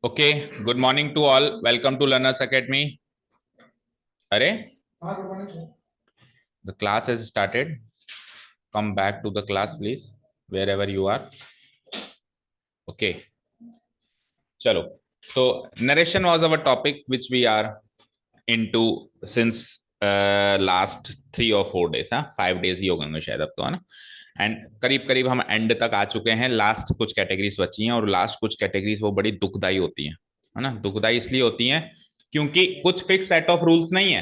Okay, good morning to all. Welcome to Learners Academy. अरे, the class has started. Come back to the class, please, wherever you are. Okay, चलो. So, narration was our topic which we are into since last 3 or 4 days. हाँ, 5 days ही हो गए शायद अब तो, है ना. एंड करीब करीब हम एंड तक आ चुके हैं. लास्ट कुछ कैटेगरीज बची हैं और लास्ट कुछ कैटेगरीज वो बड़ी दुखदाई होती हैं, है ना. दुखदाई इसलिए होती हैं क्योंकि कुछ फिक्स सेट ऑफ रूल्स नहीं है,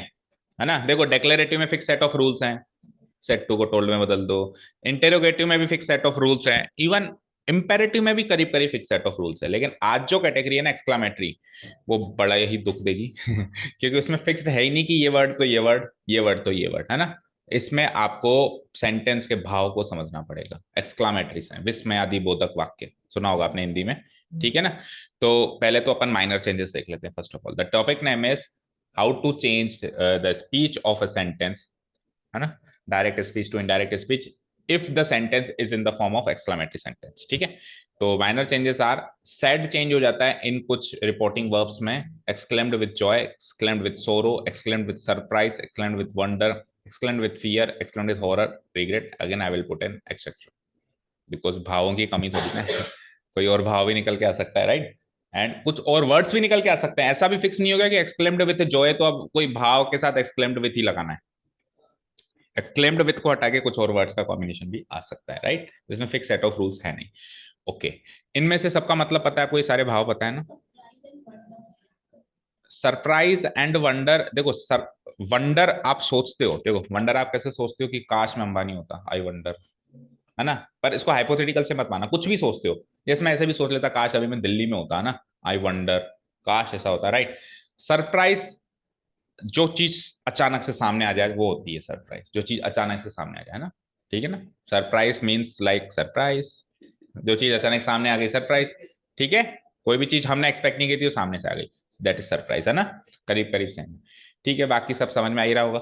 है ना. देखो, डेक्लेरेटिव में फिक्स सेट ऑफ रूल्स हैं, सेट टू को टोल्ड में बदल दो. इंटेरोगेटिव में भी फिक्स सेट ऑफ रूल्स हैं. इवन इंपेरेटिव में भी करीब करीब फिक्स सेट ऑफ रूल्स है. लेकिन आज जो कैटेगरी है ना, एक्सक्लामेटरी, वो बड़ा ही दुख देगी क्योंकि उसमें फिक्स्ड है ही नहीं कि ये वर्ड तो ये वर्ड, ये वर्ड तो ये वर्ड, है ना. इसमें आपको सेंटेंस के भाव को समझना पड़ेगा. एक्सक्लामेटरी से विस्मयादि बोधक वाक्य सुना होगा आपने हिंदी में, ठीक है ना. तो पहले तो अपन माइनर चेंजेस देख लेते हैं. First of all, the topic name is how to change the speech of a sentence, है ना. Direct speech to indirect speech if the sentence is in the form of exclamatory sentence, ठीक है. तो minor changes are, said change हो जाता है इन कुछ रिपोर्टिंग वर्ब्स में. Exclaimed with joy, exclaimed with sorrow, exclaimed with surprise, exclaimed with wonder, exclaimed with fear, exclaimed with horror, regret. Again, I will put in etc. Because भावों की कमी थोड़ी ना कोई और भाव भी निकल के आ सकता है, राइट. एंड कुछ और वर्ड्स भी निकल के आ सकते हैं. ऐसा भी फिक्स नहीं होगा कि एक्सक्लेम्ड विथ जॉय तो अब कोई भाव के साथ एक्सक्लेम्ड विथ ही लगाना है. एक्सक्लेम्ड विथ को हटा के कुछ और वर्ड्स का कॉम्बिनेशन भी आ सकता है, राइट. इसमें फिक्स सेट ऑफ रूल्स है नहीं. ओके, इनमें से सबका मतलब पता है आपको, ये सारे भाव पता है ना. सरप्राइज एंड वंडर, देखो सर, वंडर आप सोचते हो, देखो वंडर आप कैसे सोचते हो कि काश मैं अंबानी होता, आई वंडर, है ना. पर इसको हाइपोथेटिकल से मत माना. कुछ भी सोचते हो, जैसे मैं ऐसे भी सोच लेता काश अभी मैं दिल्ली में होता, है ना, आई वंडर, काश ऐसा होता, राइट. सरप्राइज, जो चीज अचानक से सामने आ जाए वो होती है सरप्राइज. जो चीज अचानक से सामने आ जाए ना, ठीक है ना. सरप्राइज मीन्स लाइक सरप्राइज, जो चीज अचानक सामने आ गई सरप्राइज, ठीक है. कोई भी चीज हमने एक्सपेक्ट नहीं की थी वो सामने से आ गई, दैट इज सरप्राइज, है ना. करीब करीब सेम, ठीक है. बाकी सब समझ में आ ही रहा होगा.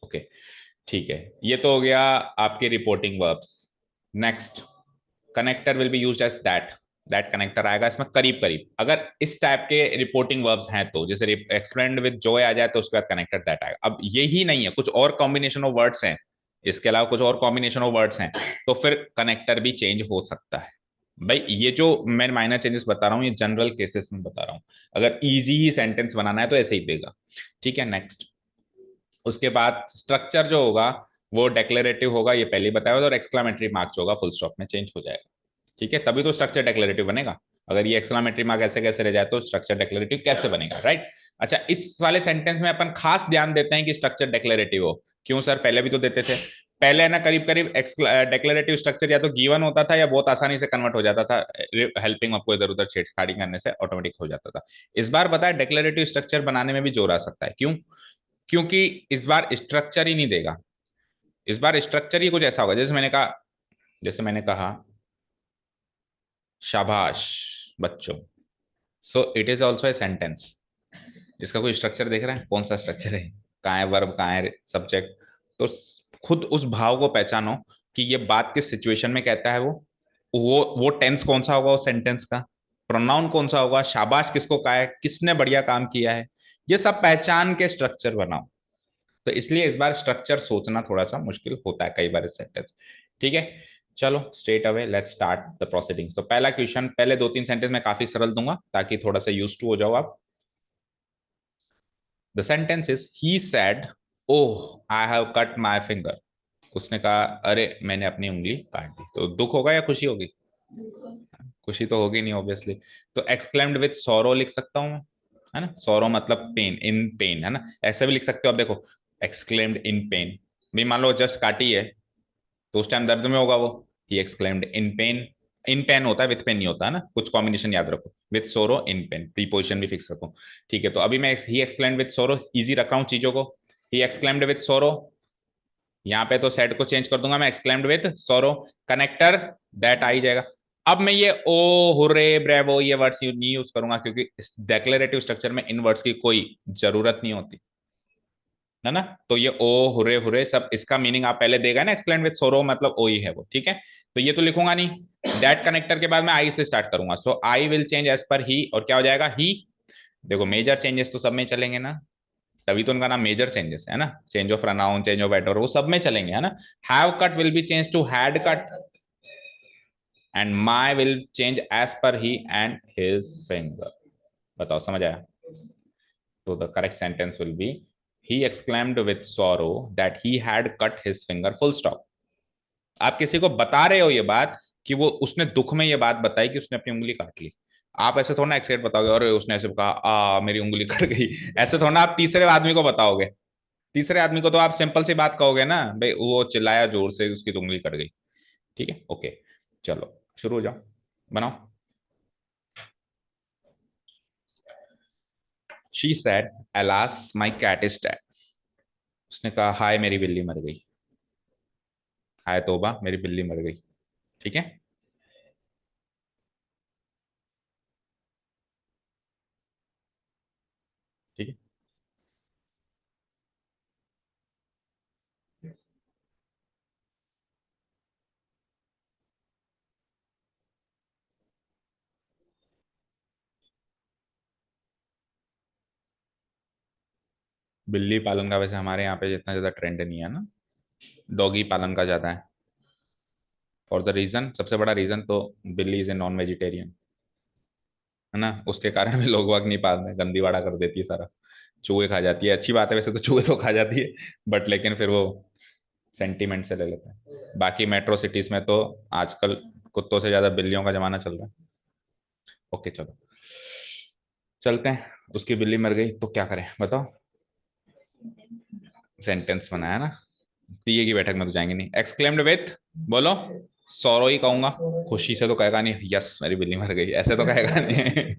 ओके, ठीक है. ये तो हो गया आपके reporting verbs. Next, connector will be used as that. That connector आएगा इसमें करीब करीब. अगर इस टाइप के रिपोर्टिंग वर्ब्स हैं तो, जैसे एक्सप्लेन्ड विद जॉय आ जाए तो उसके बाद कनेक्टर दैट आएगा. अब यही नहीं है, कुछ और कॉम्बिनेशन ऑफ वर्ड्स हैं, इसके अलावा कुछ और कॉम्बिनेशन ऑफ वर्ड्स हैं, तो फिर कनेक्टर भी चेंज हो सकता है. भाई ये जो मैं माइनर चेंजेस बता रहा हूँ ये जनरल केसेस में बता रहा हूँ. अगर इजी ही सेंटेंस बनाना है तो ऐसे ही देगा, ठीक है. नेक्स्ट, उसके बाद स्ट्रक्चर जो होगा वो डेक्लेरेटिव होगा, ये पहले ही बताया था, और एक्सक्लामेटरी मार्क जो होगा फुल स्टॉप में चेंज हो जाएगा, ठीक है. तभी तो स्ट्रक्चर डेक्लेरेटिव बनेगा. अगर ये एक्सक्लामेटरी मार्क ऐसे कैसे रह जाए तो स्ट्रक्चर डेक्लेरेटिव कैसे बनेगा, राइट. अच्छा, इस वाले सेंटेंस में अपन खास ध्यान देते हैं कि स्ट्रक्चर डेक्लेरेटिव हो. क्यों सर, पहले भी तो देते थे. पहले ना करीब करीब डेक्लेरेटिव स्ट्रक्चर या तो गिवन होता था या बहुत आसानी से कन्वर्ट हो जाता था. हेल्पिंग आपको इधर उधर छेड़छाड़ी करने से ऑटोमेटिक हो जाता था. इस बार बताया डेक्लेरेटिव स्ट्रक्चर बनाने में भी जोर आ सकता है. क्यों? क्योंकि इस बार स्ट्रक्चर ही नहीं देगा. इस बार स्ट्रक्चर ही कुछ ऐसा होगा, जैसे मैंने कहा शाबाश बच्चों, so it is also a sentence. इसका कोई स्ट्रक्चर देख रहा है? कौन सा स्ट्रक्चर है? कहाँ है वर्ब, कहाँ है सब्जेक्ट? तो खुद उस भाव को पहचानो कि ये बात किस सिचुएशन में कहता है. वो टेंस कौन सा होगा उस सेंटेंस का, प्रोनाउन कौन सा होगा, शाबाश किसको कहा है, किसने बढ़िया काम किया है, ये सब पहचान के स्ट्रक्चर बनाओ. तो इसलिए इस बार स्ट्रक्चर सोचना थोड़ा सा मुश्किल होता है कई बार इस सेंटेंस, ठीक है. चलो straight away let's start the proceedings. तो पहला क्वेश्चन, पहले 2-3 सेंटेंस में काफी सरल दूंगा ताकि थोड़ा सा यूज टू हो जाओ आप. The sentence is he said oh I have cut my finger. उसने कहा अरे मैंने अपनी उंगली काट दी. तो दुख होगा या खुशी होगी? खुशी तो होगी नहीं ऑब्वियसली. तो एक्सक्लेम्ड विथ सॉरो लिख सकता हूँ मैं, है ना. सॉरो मतलब पेन, इन पेन, है ना. ऐसे भी लिख सकते हो आप, देखो एक्सक्लेम्ड इन पेन. भी मान लो जस्ट काटी है तो उस टाइम दर्द में होगा वो. He exclaimed in pen. In pen होता है, विथ पेन नहीं होता, है ना. कुछ कॉम्बिनेशन याद रखो. विथ सोरो इन पेन, प्रीपोजिशन भी फिक्स रखो, ठीक है. तो अभी मैं ही एक्सक्लेम्ड विथ सोरो इजी रख रहा हूँ चीजों को. ही एक्सक्लेम्ड विथ सोरो, यहाँ पे तो सेट को चेंज कर दूंगा मैं, एक्सक्लेम्ड विथ सोरो. कनेक्टर दैट आ ही जाएगा. अब मैं ये ओ हुर्रे ब्रेवो ये वर्ड्स नहीं यूज करूंगा क्योंकि डेक्लेरेटिव स्ट्रक्चर में इन वर्ड्स की कोई जरूरत नहीं होती, है ना. तो ये ओ हुरे हुरे सब इसका मीनिंग आप पहले देगा ना. एक्सप्लेन विद सोरो मतलब ओ ही है वो, ठीक है. तो ये तो लिखूंगा नहीं. दैट कनेक्टर के बाद मैं आई से स्टार्ट करूंगा, so I will change as per he, और क्या हो जाएगा ही। देखो मेजर चेंजेस तो सब में चलेंगे ना, तभी तो उनका नाम मेजर चेंजेस है ना, change of pronoun, change of adverb, वो सब में चलेंगे है ना। Have cut will be change to had cut, and my will change as per he and his finger. बताओ समझ आया? तो the correct sentence will be he exclaimed with sorrow that he had cut his finger, full stop। आप किसी को बता रहे हो ये बात कि वो उसने दुख में ये बात बताई कि उसने अपनी उंगली काट ली, आप ऐसे थोड़ा ना एक्साइट बताओगे और उसने ऐसे कहा मेरी उंगली कट गई, ऐसे थोड़ा ना आप तीसरे आदमी को बताओगे। तीसरे आदमी को तो आप सिंपल सी बात कहोगे ना, भाई वो चिल्लाया जोर से, उसकी तो उंगली कट गई। ठीक है, ओके, चलो शुरू हो जाओ, बनाओ। She said alas my cat is dead। उसने कहा हाय मेरी बिल्ली मर गई, हाय तोबा मेरी बिल्ली मर गई। ठीक है। ठीक है। बिल्ली पालन का वैसे हमारे यहाँ पे जितना ज्यादा ट्रेंड नहीं है ना, डॉगी पालन का ज्यादा है। फॉर द रीजन, सबसे बड़ा रीजन तो बिल्ली इज ए नॉन वेजिटेरियन, है ना, उसके कारण भी लोग वाग नहीं पाल रहे, गंदी वाड़ा कर देती है सारा, चूहे खा जाती है। अच्छी बात है वैसे तो, चूहे तो खा जाती है, बट लेकिन फिर वो सेंटीमेंट से ले लेते हैं। बाकी मेट्रो सिटीज में तो आजकल कुत्तों से ज्यादा बिल्लियों का जमाना चल रहा है। ओके चलो चलते हैं। उसकी बिल्ली मर गई तो क्या करें बताओ। सेंटेंस बनाया ना, टीए की बैठक में तो जाएंगे नहीं। एक्सक्लेम्ड विथ, बोलो, सौरो ही कहूंगा, खुशी से तो कहेगा नहीं यस मेरी बिल्ली मर गई, ऐसे तो कहेगा नहीं।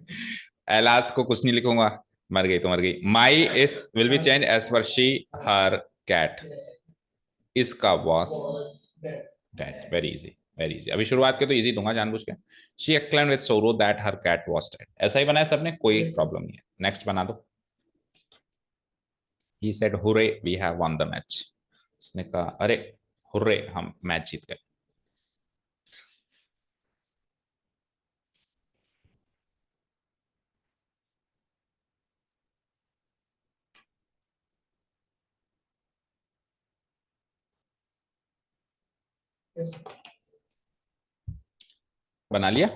एलास को कुछ नहीं लिखूंगा, मर गई तो मर गई। My is will be change as per she her cat, इसका was dead. Very easy, very easy. अभी शुरुआत के तो इजी दूंगा जानबूझ के। She exclaimed with sorrow that her cat was dead, ऐसा ही बनाया सबने, कोई प्रॉब्लम नहीं है। नेक्स्ट बना दो। He said hurray we have won the match. उसने कहा अरे हुर्रे हम मैच जीत गए। बना लिया।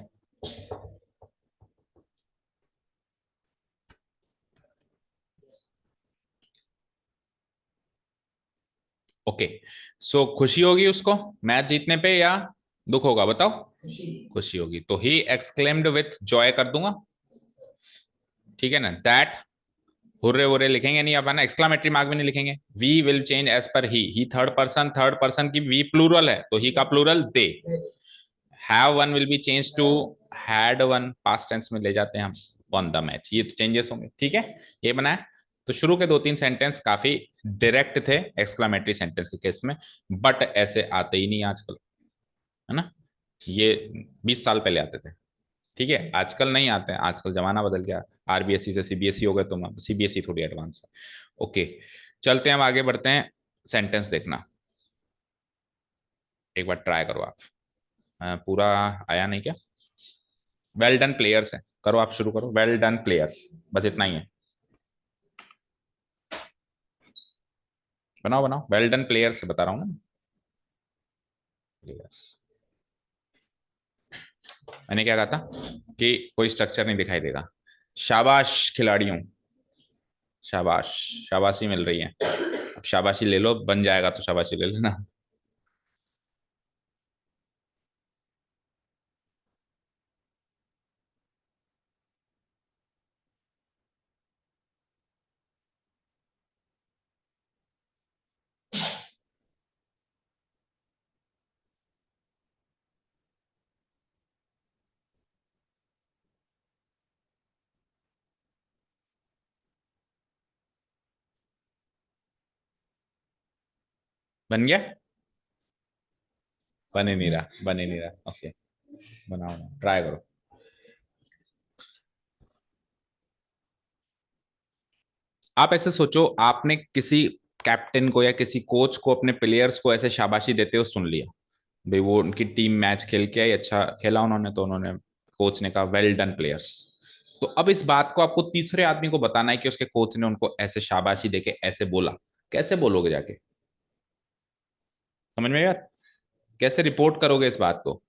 ओके, सो खुशी होगी उसको मैच जीतने पे या दुख होगा बताओ? खुशी होगी, तो ही एक्सक्लेम्ड विथ जॉय कर दूंगा। ठीक है ना। दैट, हुर्रे वुर्रे लिखेंगे नहीं अपन, एक्सक्लामेटरी मार्क भी नहीं लिखेंगे। We will change as per he third person, third person की वी प्लूरल है तो ही का plural they. Have won will be change to had won, past tense में ले जाते हैं हम, वन द मैच, ये तो चेंजेस होंगे। ठीक है, ये बनाया। तो शुरू के दो तीन सेंटेंस काफी डायरेक्ट थे एक्सक्लामेटरी सेंटेंस के केस में, बट ऐसे आते ही नहीं आजकल, है ना। ये 20 साल पहले आते थे। ठीक है, आजकल नहीं आते हैं, आजकल जमाना बदल गया। आरबीएसई से सीबीएसई हो गए, तो सीबीएसई थोड़ी एडवांस है। ओके, चलते हैं, हम आगे बढ़ते हैं। सेंटेंस देखना, एक बार ट्राई करो आप। पूरा आया नहीं क्या? वेल डन प्लेयर्स है, करो आप शुरू करो, वेल डन प्लेयर्स, बस इतना ही है। बनाओ बनाओ, वेल डन प्लेयर्स बता रहा हूँ ना, प्लेयर्स। मैंने क्या कहा था कि कोई स्ट्रक्चर नहीं दिखाई देगा। शाबाश खिलाड़ियों, शाबाश, शाबाशी मिल रही है। अब शाबाशी ले लो, बन जाएगा तो शाबाशी ले लेना। बन गया? बन ही नहीं रहा, बन ही नहीं रहा। ओके, बनाओ, ट्राई करो। आप ऐसे सोचो, आपने किसी कैप्टन को या किसी कोच को अपने प्लेयर्स को ऐसे शाबाशी देते हुए सुन लिया, भाई वो उनकी टीम मैच खेल के आई, अच्छा खेला उन्होंने, तो उन्होंने कोच ने कहा वेल डन प्लेयर्स। तो अब इस बात को आपको तीसरे आदमी को बताना है कि उसके कोच ने उनको ऐसे शाबाशी देके ऐसे बोला। कैसे बोलोगे जाके? समझ में यार? कैसे रिपोर्ट करोगे इस बात को?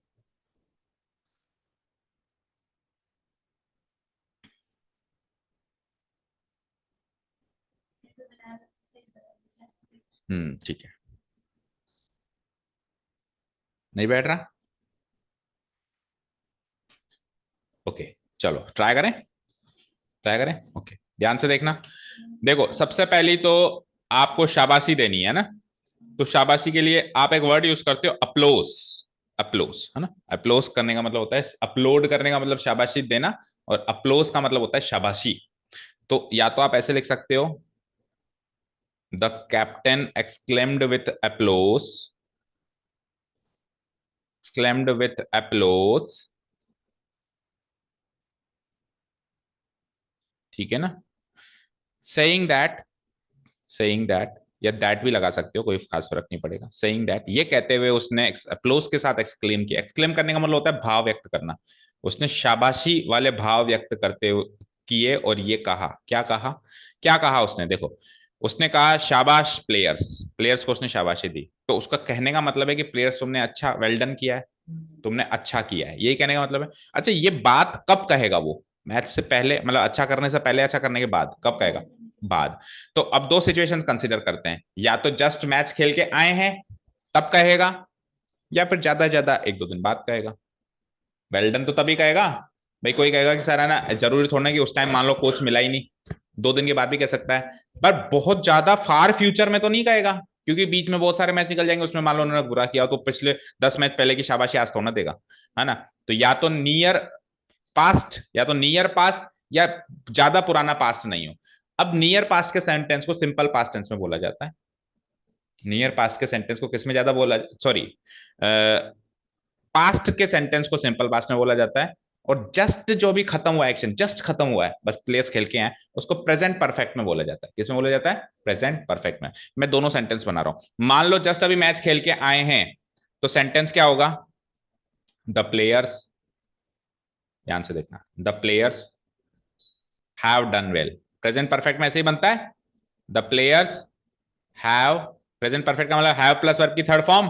ठीक है। नहीं बैठ रहा? ओके, चलो ट्राई करें। ट्राई करें, ओके, ध्यान से देखना। देखो, सबसे पहली तो आपको शाबाशी देनी है ना, तो शाबाशी के लिए आप एक वर्ड यूज करते हो, अप्लोस। अप्लोस है ना, अप्लोस करने का मतलब होता है, अपलोड करने का मतलब शाबाशी देना, और अप्लोस का मतलब होता है शाबाशी। तो या तो आप ऐसे लिख सकते हो, the captain exclaimed with applause, exclaimed with applause, ठीक है ना। सेइंग दैट, सेइंग दैट, या दैट भी लगा सकते हो, कोई खास फर्क नहीं पड़ेगा। सेइंग दैट, ये कहते हुए उसने अप्लोज के साथ एक्सक्लेम किया। एक्सक्लेम करने का मतलब होता है भाव व्यक्त करना। उसने शाबाशी वाले भाव व्यक्त करते हुए किए, और ये कहा, क्या कहा? क्या कहा उसने? देखो, उसने कहा शाबाश प्लेयर्स, प्लेयर्स को उसने शाबाशी दी। तो उसका कहने का मतलब है कि प्लेयर्स तुमने अच्छा वेल डन किया है, तुमने अच्छा किया है, यही कहने का मतलब है। अच्छा, ये बात कब कहेगा वो? मैच से पहले, मतलब अच्छा करने से पहले, अच्छा करने के बाद? कब कहेगा? बाद। तो अब दो सिचुएशंस कंसीडर करते हैं, या तो जस्ट मैच खेल के आए हैं तब कहेगा, या फिर ज्यादा से ज्यादा एक दो दिन बाद कहेगा। वेल डन तो तभी कहेगा। भाई कोई कहेगा कि सर है ना, जरूरी थोड़ा ना कि उस टाइम मान लो कोच मिला ही नहीं, 2 दिन के बाद भी कह सकता है। पर बहुत ज्यादा फार फ्यूचर में तो नहीं कहेगा, क्योंकि बीच में बहुत सारे मैच निकल जाएंगे, उसमें मान लो उन्होंने बुरा किया तो पिछले 10 मैच पहले की शाबाशी आज थोड़ा ना देगा, है ना। तो या तो नियर पास्ट, या तो नियर पास्ट, या ज्यादा पुराना पास्ट नहीं हो। अब नियर पास्ट के सेंटेंस को सिंपल पास्ट टेंस में बोला जाता है। नियर पास्ट के सेंटेंस को किस में ज्यादा बोला, सॉरी, पास्ट के सेंटेंस को सिंपल पास्ट में बोला जाता है। और जस्ट जो भी खत्म हुआ एक्शन, जस्ट खत्म हुआ है, बस प्लेयर्स खेल के हैं, उसको प्रेजेंट परफेक्ट में बोला जाता है। किसमें बोला जाता है? प्रेजेंट परफेक्ट में। मैं दोनों सेंटेंस बना रहा हूं, मान लो जस्ट अभी मैच खेल के आए हैं, तो सेंटेंस क्या होगा? द प्लेयर्स, ध्यान से देखना, the players have done well. Present perfect में ऐसे ही बनता है, the players have, present perfect का मतलब हैव प्लस वर्ब की third form,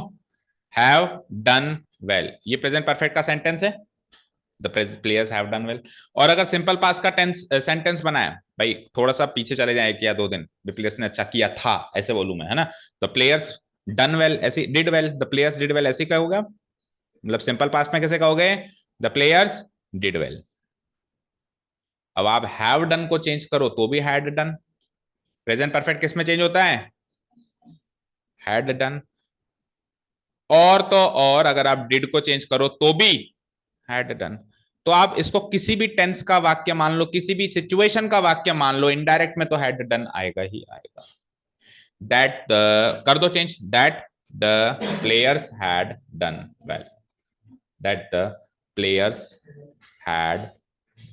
have done well. ये प्रेजेंट परफेक्ट का सेंटेंस है, the players have done well. और अगर सिंपल पास का टेंस सेंटेंस बनाया, भाई थोड़ा सा पीछे चले जाए, एक या 2 दिन, द प्लेयर्स ने अच्छा किया था, ऐसे बोलूं मैं, है ना। द प्लेयर्स डन वेल, ऐसे did well, the players did well, ऐसे कहोगे आप। मतलब सिंपल पास में कैसे कहोगे? The players did well. अब आप हैव डन को चेंज करो तो भी हैड डन। प्रेजेंट परफेक्ट किस में चेंज होता है? Had done. और तो और अगर आप डिड को चेंज करो तो भी हैड डन। तो आप इसको किसी भी टेंस का वाक्य मान लो, किसी भी सिचुएशन का वाक्य मान लो, इनडायरेक्ट में तो हैड डन आएगा ही आएगा। दैट द, कर दो change, that the players had done well, that the players had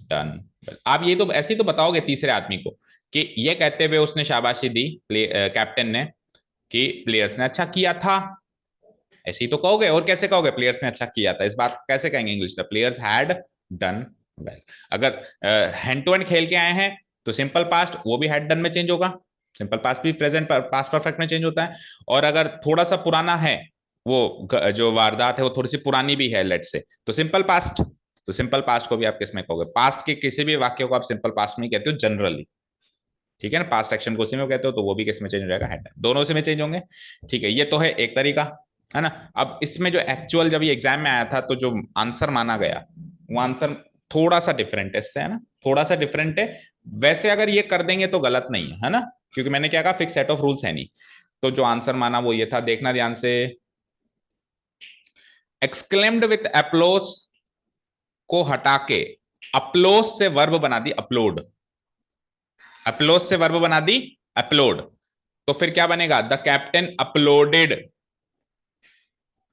done well. आप ये तो ऐसे ही तो बताओगे तीसरे आदमी को, कि ये कहते हुए उसने शाबाशी दी कैप्टन ने, कि प्लेयर्स ने अच्छा किया था, ऐसे ही तो कहोगे। और कैसे कहोगे? प्लेयर्स ने अच्छा किया था, इस बात को कैसे कहेंगे इंग्लिश में? Players had done well. अगर हैंड टू हैंड खेल के आए हैं, तो सिंपल पास्ट वो भी हैड डन में चेंज होगा, सिंपल पास्ट भी प्रेजेंट पास्ट परफेक्ट में चेंज होता है। और अगर थोड़ा सा पुराना है, वो जो वारदात है वो थोड़ी सी पुरानी भी है लेट से, तो सिंपल पास्ट। तो सिंपल पास्ट को भी आप किसमें कहोगे? पास्ट के किसी भी वाक्य को आप सिंपल पास्ट में ही कहते हो जनरली, ठीक है ना। पास्ट एक्शन को उसी में कहते हो, तो वो भी किस में चेंज हो जाएगा? हेड। दोनों से में चेंज होंगे, ठीक है। ये तो है एक तरीका, है ना। अब इसमें जो एक्चुअल जब ये एग्जाम में आया था, तो जो आंसर माना गया, वो आंसर थोड़ा सा डिफरेंट है इससे, है ना, थोड़ा सा डिफरेंट है। वैसे अगर ये कर देंगे तो गलत नहीं है ना, क्योंकि मैंने क्या कहा, फिक्स सेट ऑफ रूल्स है नहीं। तो जो आंसर माना वो ये था, देखना ध्यान से, एक्सक्लेम्ड विथ एप्लोस को हटा के अपलोस से वर्ब बना दी अपलोड, अपलोड से वर्ब बना दी अपलोड। तो फिर क्या बनेगा? The captain uploaded.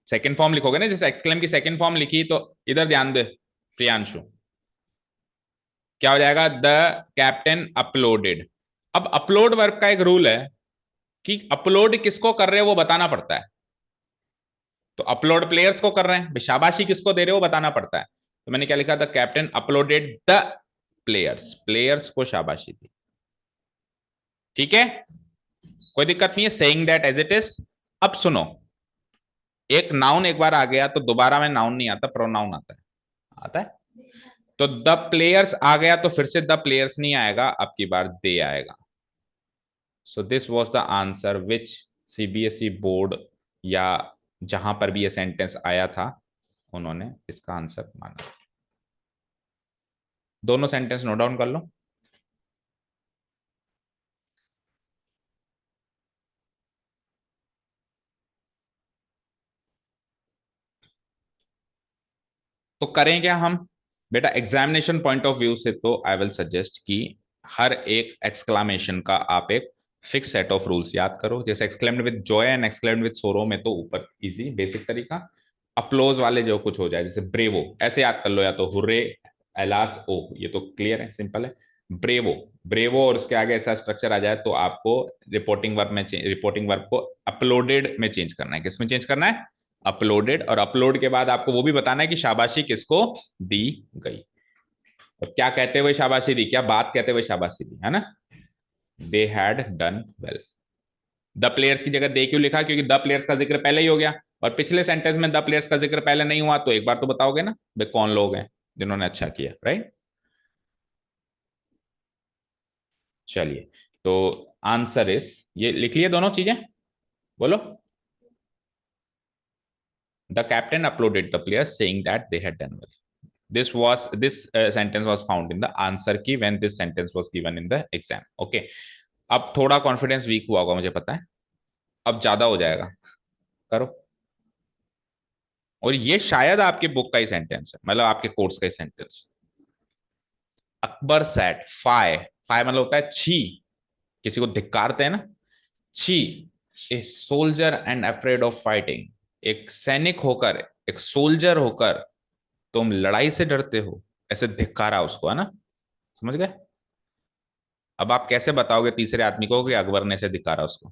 Second form लिखोगे ना, जैसे एक्सक्लेम की सेकंड फॉर्म लिखी, तो इधर ध्यान दे प्रियांशु, क्या हो जाएगा? The captain uploaded. अब अपलोड वर्ब का एक रूल है कि अपलोड किसको कर रहे हो वो बताना पड़ता है। तो अपलोड प्लेयर्स को कर रहे हैं, शाबाशी किसको दे रहे हो बताना पड़ता है। तो मैंने क्या लिखा था, captain applauded the players, players को शाबाशी दी। ठीक है, कोई दिक्कत नहीं है saying that as it is. अब सुनो, एक नाउन एक बार आ गया तो दोबारा में नाउन नहीं आता, प्रोनाउन आता है। आता है, तो द प्लेयर्स आ गया तो फिर से द प्लेयर्स नहीं आएगा, अब की बार दे आएगा। So this was the answer which CBSE board या जहां पर भी ये सेंटेंस आया था उन्होंने इसका आंसर माना। दोनों सेंटेंस नोट डाउन कर लो। तो करें क्या हम, बेटा एग्जामिनेशन पॉइंट ऑफ व्यू से तो आई विल सजेस्ट कि हर एक एक्सक्लामेशन का आप एक फिक्स सेट ऑफ रूल्स याद करो। जैसे exclaimed with Joy and exclaimed with सोरो में तो ऊपर इजी बेसिक तरीका, अप्लोज वाले जो कुछ हो जाए जैसे ब्रेवो ऐसे याद कर लो, या तो हुर्रे, एलास, ओ, ये तो क्लियर है सिंपल है। ब्रेवो, ब्रेवो और उसके आगे ऐसा स्ट्रक्चर आ जाए तो आपको रिपोर्टिंग वर्ब में रिपोर्टिंग वर्ब को अपलोडेड में चेंज करना है। किस में चेंज करना है, अपलोडेड। और अपलोड के बाद आपको वो भी बताना है कि शाबाशी किसको दी गई, और क्या कहते हुए शाबाशी दी, क्या बात कहते हुए शाबाशी दी, है ना। They had done well. The players की जगह दे क्यों लिखा, क्योंकि द प्लेयर्स का जिक्र पहले ही हो गया, और पिछले सेंटेंस में द प्लेयर्स का जिक्र पहले नहीं हुआ, तो एक बार तो बताओगे ना भाई कौन लोग हैं जिन्होंने अच्छा किया, राइट। चलिए, तो आंसर इज, ये लिख लिए दोनों चीजें, बोलो। The captain applauded the players saying that they had done well. This sentence was found in the answer key when this sentence was given in the exam. Okay. अब थोड़ा कॉन्फिडेंस वीक हुआ होगा मुझे पता है, अब ज्यादा हो जाएगा, करो। और ये शायद आपके बुक का ही सेंटेंस है, मतलब आपके कोर्स का ही सेंटेंस। अकबर सैट फाय, फाय मतलब होता है छी, किसी को धिक्कारते हैं ना, छी। A soldier and afraid of fighting, एक सैनिक होकर, एक सोल्जर होकर तुम लड़ाई से डरते हो, ऐसे धिक्कारा उसको, है ना। समझ गए। अब आप कैसे बताओगे तीसरे आदमी को कि अकबर ने ऐसे धिक्कारा उसको।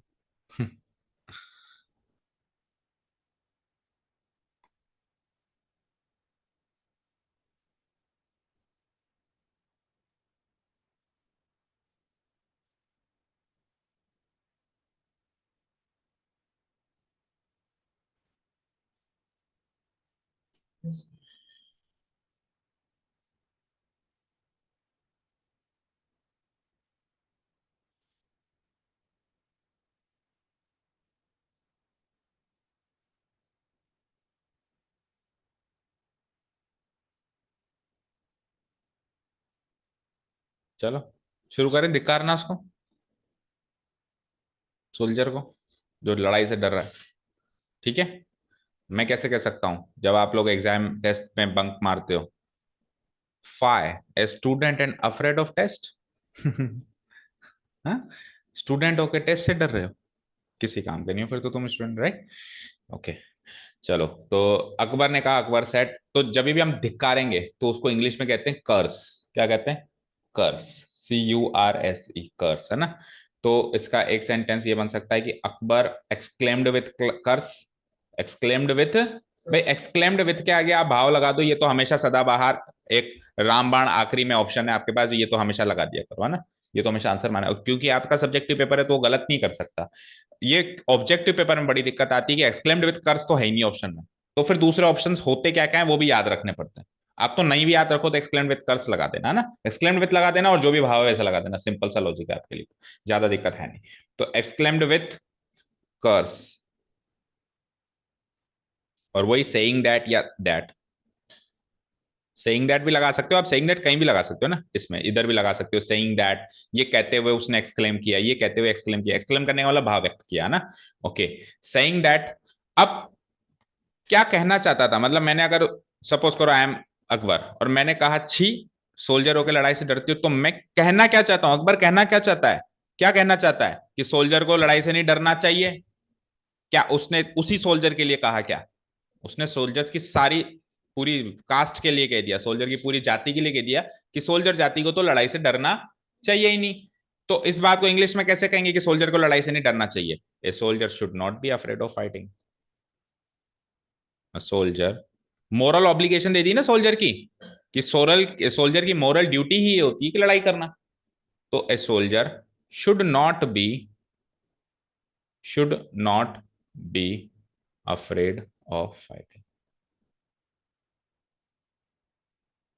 चलो शुरू करें, धिक्कारना उसको, सोल्जर को जो लड़ाई से डर रहा है। ठीक है, मैं कैसे कह सकता हूं जब आप लोग एग्जाम टेस्ट में बंक मारते हो, fie a student and afraid of test. हाँ, स्टूडेंट होके टेस्ट से डर रहे हो, किसी काम के नहीं हो फिर तो तुम स्टूडेंट, राइट। ओके, चलो। तो अकबर ने कहा, अकबर सेट, तो जब भी हम धिक्कारेंगे तो उसको इंग्लिश में कहते हैं कर्स। क्या कहते हैं, कर्स, CURSE, कर्स, है ना। तो इसका एक सेंटेंस ये बन सकता है कि Akbar exclaimed with curse, exclaimed with, भाई एक्सक्लेम्ड विथ के आगे आप भाव लगा दो, ये तो हमेशा सदाबहार एक रामबाण आखिरी में ऑप्शन है आपके पास, ये तो हमेशा लगा दिया करो, है ना। ये तो हमेशा आंसर माना, क्योंकि आपका सब्जेक्टिव पेपर है तो वो गलत नहीं कर सकता। ये ऑब्जेक्टिव पेपर में बड़ी दिक्कत आती है कि एक्सक्लेम्ड विद कर्स तो है ही नहीं ऑप्शन में, तो फिर दूसरे ऑप्शंस होते क्या क्या है वो भी याद रखने पड़ते हैं। आप तो नहीं भी याद रखो तो एक्सक्लेम्ड विद कर्स लगा देना, है ना, एक्सक्लेम्ड विद लगा देना और जो भी भाव है वैसा लगा देना, सिंपल सा लॉजिक है आपके लिए, ज्यादा दिक्कत है नहीं। तो एक्सक्लेम्ड विथ कर्स, और वही सेइंग दैट या दैट, सेइंग दैट भी लगा सकते हो आप, सेइंग दैट कहीं भी लगा सकते हो ना, इसमें इधर भी लगा सकते हो, सेइंग दैट, ये कहते हुए उसने एक्सक्लेम किया, ये कहते हुए एक्सक्लेम किया, एक्सक्लेम करने वाला भाव व्यक्त किया ना। Okay, saying that. अब क्या कहना चाहता था, मतलब मैंने अगर सपोज करो आई एम अकबर और मैंने कहा छी, सोल्जर होकर लड़ाई से डरती हो, तो मैं कहना क्या चाहता हूं, अकबर कहना क्या चाहता है, क्या कहना चाहता है कि सोल्जर को लड़ाई से नहीं डरना चाहिए। क्या उसने उसी सोल्जर के लिए कहा, क्या उसने सोल्जर्स की सारी पूरी कास्ट के लिए कह दिया, सोल्जर की पूरी जाति के लिए कह दिया कि सोल्जर जाति को तो लड़ाई से डरना चाहिए ही नहीं। तो इस बात को इंग्लिश में कैसे कहेंगे कि सोल्जर को लड़ाई से नहीं डरना चाहिए, a soldier should not be afraid of fighting. Soldier, moral obligation दे दी ना सोल्जर की, कि सोल्जर की मोरल ड्यूटी ही ये होती है कि लड़ाई करना। तो ए soldier should not B, should not be afraid of fighting.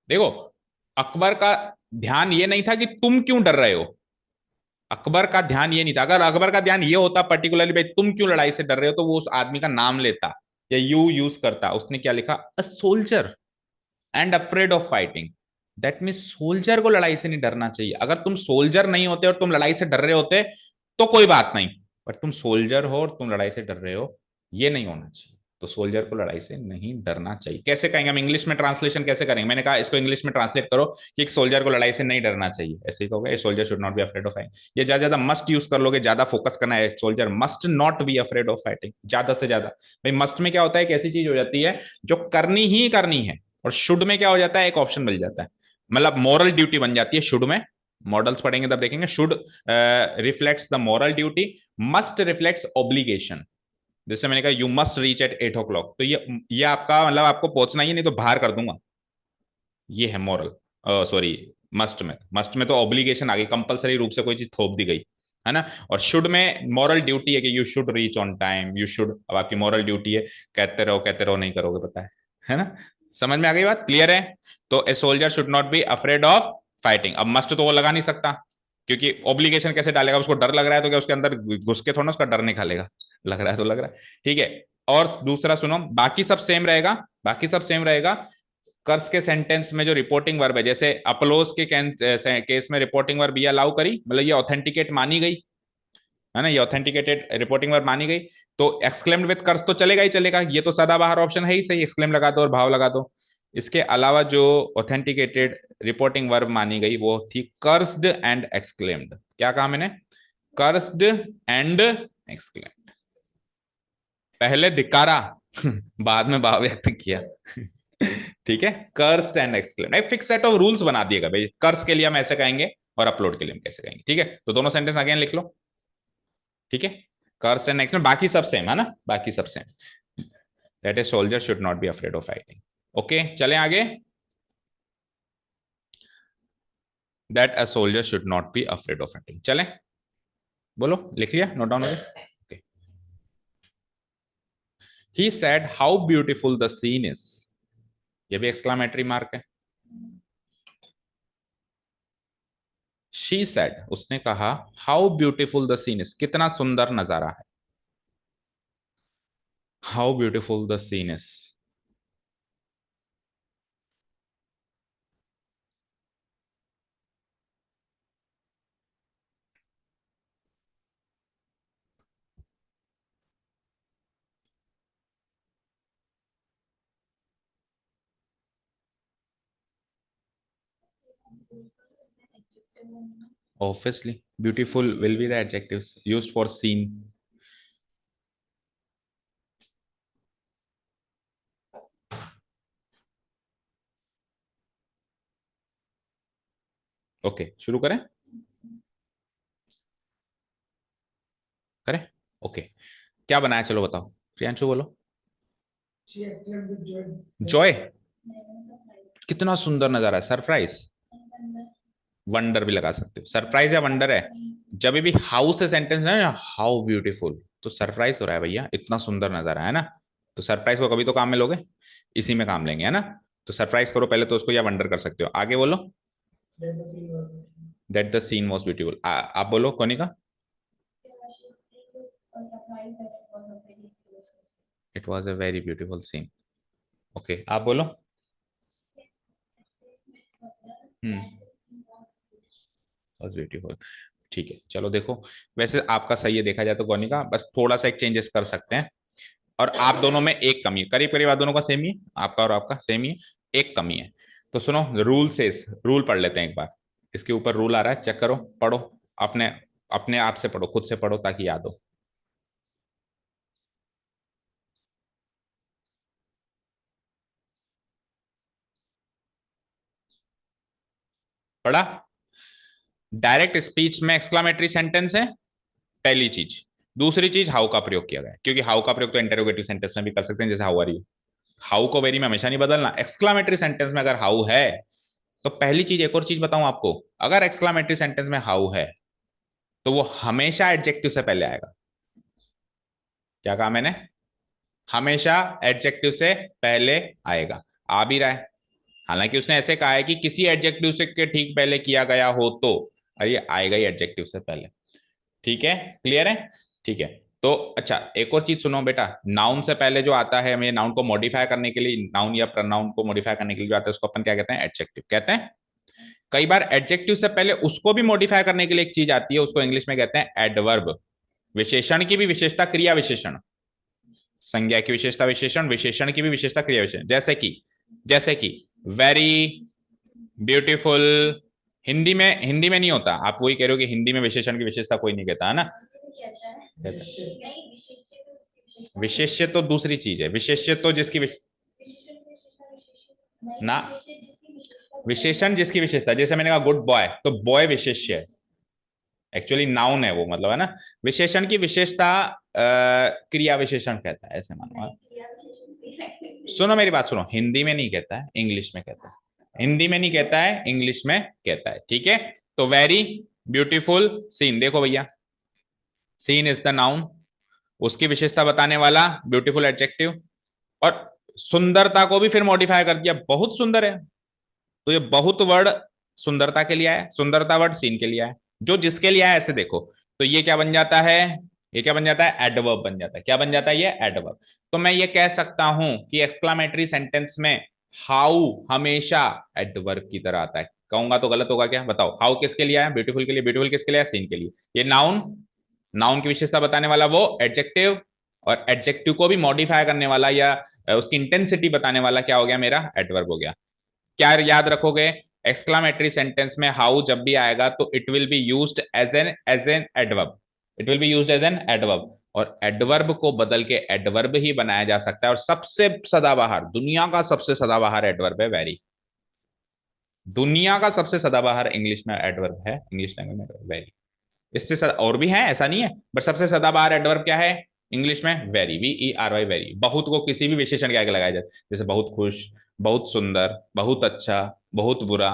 देखो, अकबर का ध्यान ये नहीं था कि तुम क्यों डर रहे हो, अकबर का ध्यान ये नहीं था। अगर अकबर का ध्यान ये होता पर्टिकुलरली भाई तुम क्यों लड़ाई से डर रहे हो, तो वो उस आदमी का नाम लेता या यू यूज करता। उसने क्या लिखा, a soldier and afraid of fighting. That mean soldier को लड़ाई से नहीं डरना चाहिए। अगर तुम सोल्जर नहीं होते और तुम लड़ाई से डर रहे होते तो कोई बात नहीं, पर तुम सोल्जर हो और तुम लड़ाई से डर रहे हो, ये नहीं होना चाहिए। तो सोल्जर को लड़ाई से नहीं डरना चाहिए। कैसे कहेंगे हम इंग्लिश में, ट्रांसलेशन कैसे करेंगे? मैंने कहा इसको इंग्लिश में ट्रांसलेट करो कि एक सोल्जर को लड़ाई से नहीं डरना चाहिए, ऐसे ही कहोगे, ए soldier should not be afraid of fighting. ये ज्यादा ज्यादा मस्ट यूज कर लोगे, ज्यादा फोकस करना है, soldier must not be afraid of fighting, ज्यादा से ज्यादा। भाई मस्ट में क्या होता है, एक ऐसी चीज हो जाती है जो करनी ही करनी है, और शुड में क्या हो जाता है, एक ऑप्शन मिल जाता है, मतलब मोरल ड्यूटी बन जाती है शुड में। मॉडल्स पढ़ेंगे तब देखेंगे, should reflects the moral duty, must reflects obligation. जैसे मैंने कहा you must reach at 8 o'clock, तो ये आपका मतलब आपको पहुंचना ही है, नहीं तो बाहर कर दूंगा, ये है मॉरल। सॉरी, मस्ट में तो ऑब्लिगेशन आ गई, कंपलसरी रूप से कोई चीज थोप दी गई, है ना। और शुड में मॉरल ड्यूटी है कि you should reach on time, you should, अब आपकी मॉरल ड्यूटी है, कहते रहो नहीं करोगे, पता है ना। समझ में आ गई बात, क्लियर है? तो ए soldier should not be afraid of fighting. अब मस्ट तो वो लगा नहीं सकता, क्योंकि ऑब्लिगेशन कैसे डालेगा, उसको डर लग रहा है तो क्या उसके अंदर घुस के थोड़ा ना उसका डर निकालेगा, लग रहा है तो लग रहा है, ठीक है। और दूसरा सुनो, बाकी सब सेम रहेगा, बाकी सब सेम रहेगा। कर्स के सेंटेंस में जो रिपोर्टिंग वर्ब है, जैसे अपलोज के केस में रिपोर्टिंग वर्ब ये अलाउ करी, मतलब ये ऑथेंटिकेट मानी गई, है ना, ये ऑथेंटिकेटेड रिपोर्टिंग वर्ब मानी गई, तो एक्सक्लेम्ड विद कर्स तो चलेगा ही चलेगा, ये तो सदाबहार ऑप्शन है ही सही, एक्सक्लेम लगा दो और भाव लगा दो। इसके अलावा जो ऑथेंटिकेटेड रिपोर्टिंग वर्ब मानी गई वो थी कर्स्ड एंड एक्सक्लेम्ड। क्या कहा मैंने, कर्स्ड एंड एक्सक्लेम्ड। पहले धिक्कारा बाद में भाव व्यक्त किया ठीक है, कर्स्ड एंड एक्सक्लेम्ड, एक फिक्स सेट ऑफ रूल्स बना दिएगा भाई, कर्स के लिए हम ऐसे कहेंगे और अपलोड के लिए हम कैसे कहेंगे, ठीक है। तो दोनों सेंटेंस अगेन लिख लो, ठीक है। कर्स एंड एक्सक्लेम्ड, बाकी सब सेम है ना, बाकी सब same. That a soldier should not be afraid of fighting. Okay, चलें आगे। That a soldier should not be afraid of fighting, चलें, बोलो, लिख लिया, नोट डाउन हो गया। Okay, he said how beautiful the scene is, ये भी एक्सक्लामेटरी मार्क है। शी सेड, उसने कहा, how beautiful the scene is, कितना सुंदर नजारा है, how beautiful the scene is. Obviously, beautiful will be the adjectives used for scene. Okay, शुरू करें, करें। ओके, क्या बनाया, चलो बताओ, प्रियांशु बोलो। जॉय, कितना सुंदर नजारा है, सरप्राइज, वंडर भी लगा सकते हो, सरप्राइज या वंडर है। जब भी हाउ से सेंटेंस है ना, हाउ ब्यूटीफुल, तो सरप्राइज हो रहा है भैया, इतना सुंदर नजारा है ना, तो सरप्राइज को कभी तो काम में लोगे, इसी में काम लेंगे, है ना। तो सरप्राइज करो पहले, तो उसको या वंडर कर सकते हो, आगे बोलो। That the scene was beautiful, आप बोलो Konika. It was a very beautiful scene. Okay, आप बोलो। हम्म, वॉज ब्यूटीफुल, ठीक है, चलो देखो, वैसे आपका सही है देखा जाए तो कोनिका, बस थोड़ा सा एक चेंजेस कर सकते हैं, और आप दोनों में एक कमी है, करीब करीब आप दोनों का सेम ही है, आपका और आपका सेम ही है, एक कमी है। तो सुनो, रूल से रूल पढ़ लेते हैं एक बार, इसके ऊपर रूल आ रहा है, चेक करो, पढ़ो, अपने अपने आप से पढ़ो, खुद से पढ़ो ताकि याद हो। पढ़ा? डायरेक्ट स्पीच में एक्सक्लामेटरी सेंटेंस है, पहली चीज। दूसरी चीज, हाउ का प्रयोग किया गया है, क्योंकि हाउ का प्रयोग तो इंटरोगेटिव सेंटेंस में भी कर सकते हैं, जैसे हाउ आर यू, हाउ को वेरी में हमेशा नहीं बदलना। एक्सक्लामेटरी सेंटेंस में अगर हाउ है तो पहली चीज, एक और चीज बताऊं आपको, अगर एक्सक्लामेटरी सेंटेंस में हाउ है तो वो हमेशा एडजेक्टिव से पहले आएगा। क्या कहा मैंने? हमेशा एडजेक्टिव से पहले आएगा। आ भी रहा है, हालांकि उसने ऐसे कहा है कि किसी एडजेक्टिव से के ठीक पहले किया गया हो तो, और ये आएगा ही एडजेक्टिव से पहले। ठीक है, क्लियर है? ठीक है। तो अच्छा, एक और चीज सुनो बेटा, नाउन से पहले जो आता है, हमें नाउन को मॉडिफाई करने के लिए, नाउन या प्रोनाउन को मॉडिफाई करने के लिए जो आता है उसको अपन क्या कहते हैं? एडजेक्टिव कहते हैं। कई बार एडजेक्टिव से पहले उसको भी मॉडिफाई करने के लिए एक चीज आती है, उसको इंग्लिश में कहते हैं एडवर्ब। विशेषण की भी विशेषता क्रिया विशेषण, संज्ञा की विशेषता विशेषण, विशेषण की भी विशेषता क्रिया विशेषण। जैसे कि वेरी, ब्यूटीफुल। हिंदी में नहीं होता। आप वही कह रहे हो कि हिंदी में विशेषण की विशेषता कोई नहीं कहता है ना? विशेष्य तो दूसरी चीज है। विशेष्य तो जिसकी ना, विशेषण जिसकी विशेषता, जैसे मैंने कहा गुड बॉय, तो बॉय विशेष्य है, एक्चुअली नाउन है वो, मतलब है ना। विशेषण की विशेषता क्रिया विशेषण कहता है, ऐसे मानो आप। सुनो मेरी बात सुनो, हिंदी में नहीं कहता है, इंग्लिश में कहता है। हिंदी में नहीं कहता है, इंग्लिश में कहता है। ठीक है। तो वेरी, ब्यूटीफुल, सीन, देखो भैया, सीन इज द नाउन, उसकी विशेषता बताने वाला ब्यूटीफुल एडजेक्टिव। और सुंदरता को भी फिर मॉडिफाई कर दिया, बहुत सुंदर है, तो ये बहुत वर्ड सुंदरता के लिए है, सुंदरता वर्ड सीन के लिए है, जो जिसके लिए है, ऐसे देखो। तो ये क्या बन जाता है? ये क्या बन जाता है? एडवर्ब बन जाता है। क्या बन जाता है? ये एडवर्ब। तो मैं ये कह सकता हूं कि एक्सक्लामेटरी सेंटेंस में हाउ हमेशा एडवर्ब की तरह आता है। कहूंगा तो गलत होगा क्या? बताओ, हाउ किसके लिए है? ब्यूटीफुल के लिए। ब्यूटीफुल किसके लिए है? सीन के लिए। ये नाउन, नाउन की विशेषता बताने वाला वो एडजेक्टिव, और एडजेक्टिव को भी मॉडिफाई करने वाला या उसकी इंटेंसिटी बताने वाला क्या हो गया? मेरा एडवर्ब हो गया। क्या याद रखोगे? एक्सक्लामेटरी सेंटेंस में हाउ जब भी आएगा तो it will be used as an adverb. It will be used as an adverb, और एडवर्ब को बदल के एडवर्ब ही बनाया जा सकता है। और सबसे सदाबहार, दुनिया का सबसे सदाबहार एडवर्ब है वेरी। दुनिया का सबसे सदाबहार इंग्लिश में एडवर्ब है, इंग्लिश लैंग्वेज में वेरी। इससे और भी है, ऐसा नहीं है, बट सबसे सदाबहार एडवर्ब क्या है इंग्लिश में? Very, VERY, very. बहुत को किसी भी विशेषण के आगे लगाया जाए, जैसे बहुत खुश, बहुत सुंदर, बहुत अच्छा, बहुत बुरा,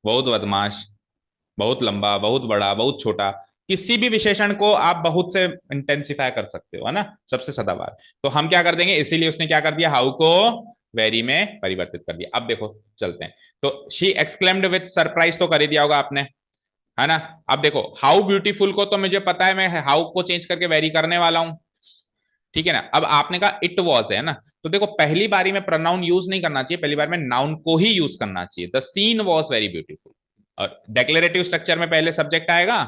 बहुत बदमाश, बहुत लंबा, बहुत बड़ा, बहुत छोटा, किसी भी विशेषण को आप बहुत से इंटेंसिफाई कर सकते हो, है ना? सबसे सदाबहार। तो हम क्या कर देंगे, इसीलिए उसने क्या कर दिया, हाउ को वेरी में परिवर्तित कर दिया। अब देखो, चलते हैं। तो शी एक्सक्लेम्ड विथ सरप्राइज तो कर ही दिया होगा आपने, है ना? अब देखो, हाउ ब्यूटीफुल को तो मुझे पता है, मैं हाउ को चेंज करके वेरी करने वाला हूं। ठीक है ना? अब आपने कहा इट वॉज, है ना? तो देखो, पहली बारी में प्रोनाउन यूज नहीं करना चाहिए, पहली बार में नाउन को ही यूज करना चाहिए। The scene was very beautiful. और डेक्लेरेटिव स्ट्रक्चर में पहले सब्जेक्ट आएगा,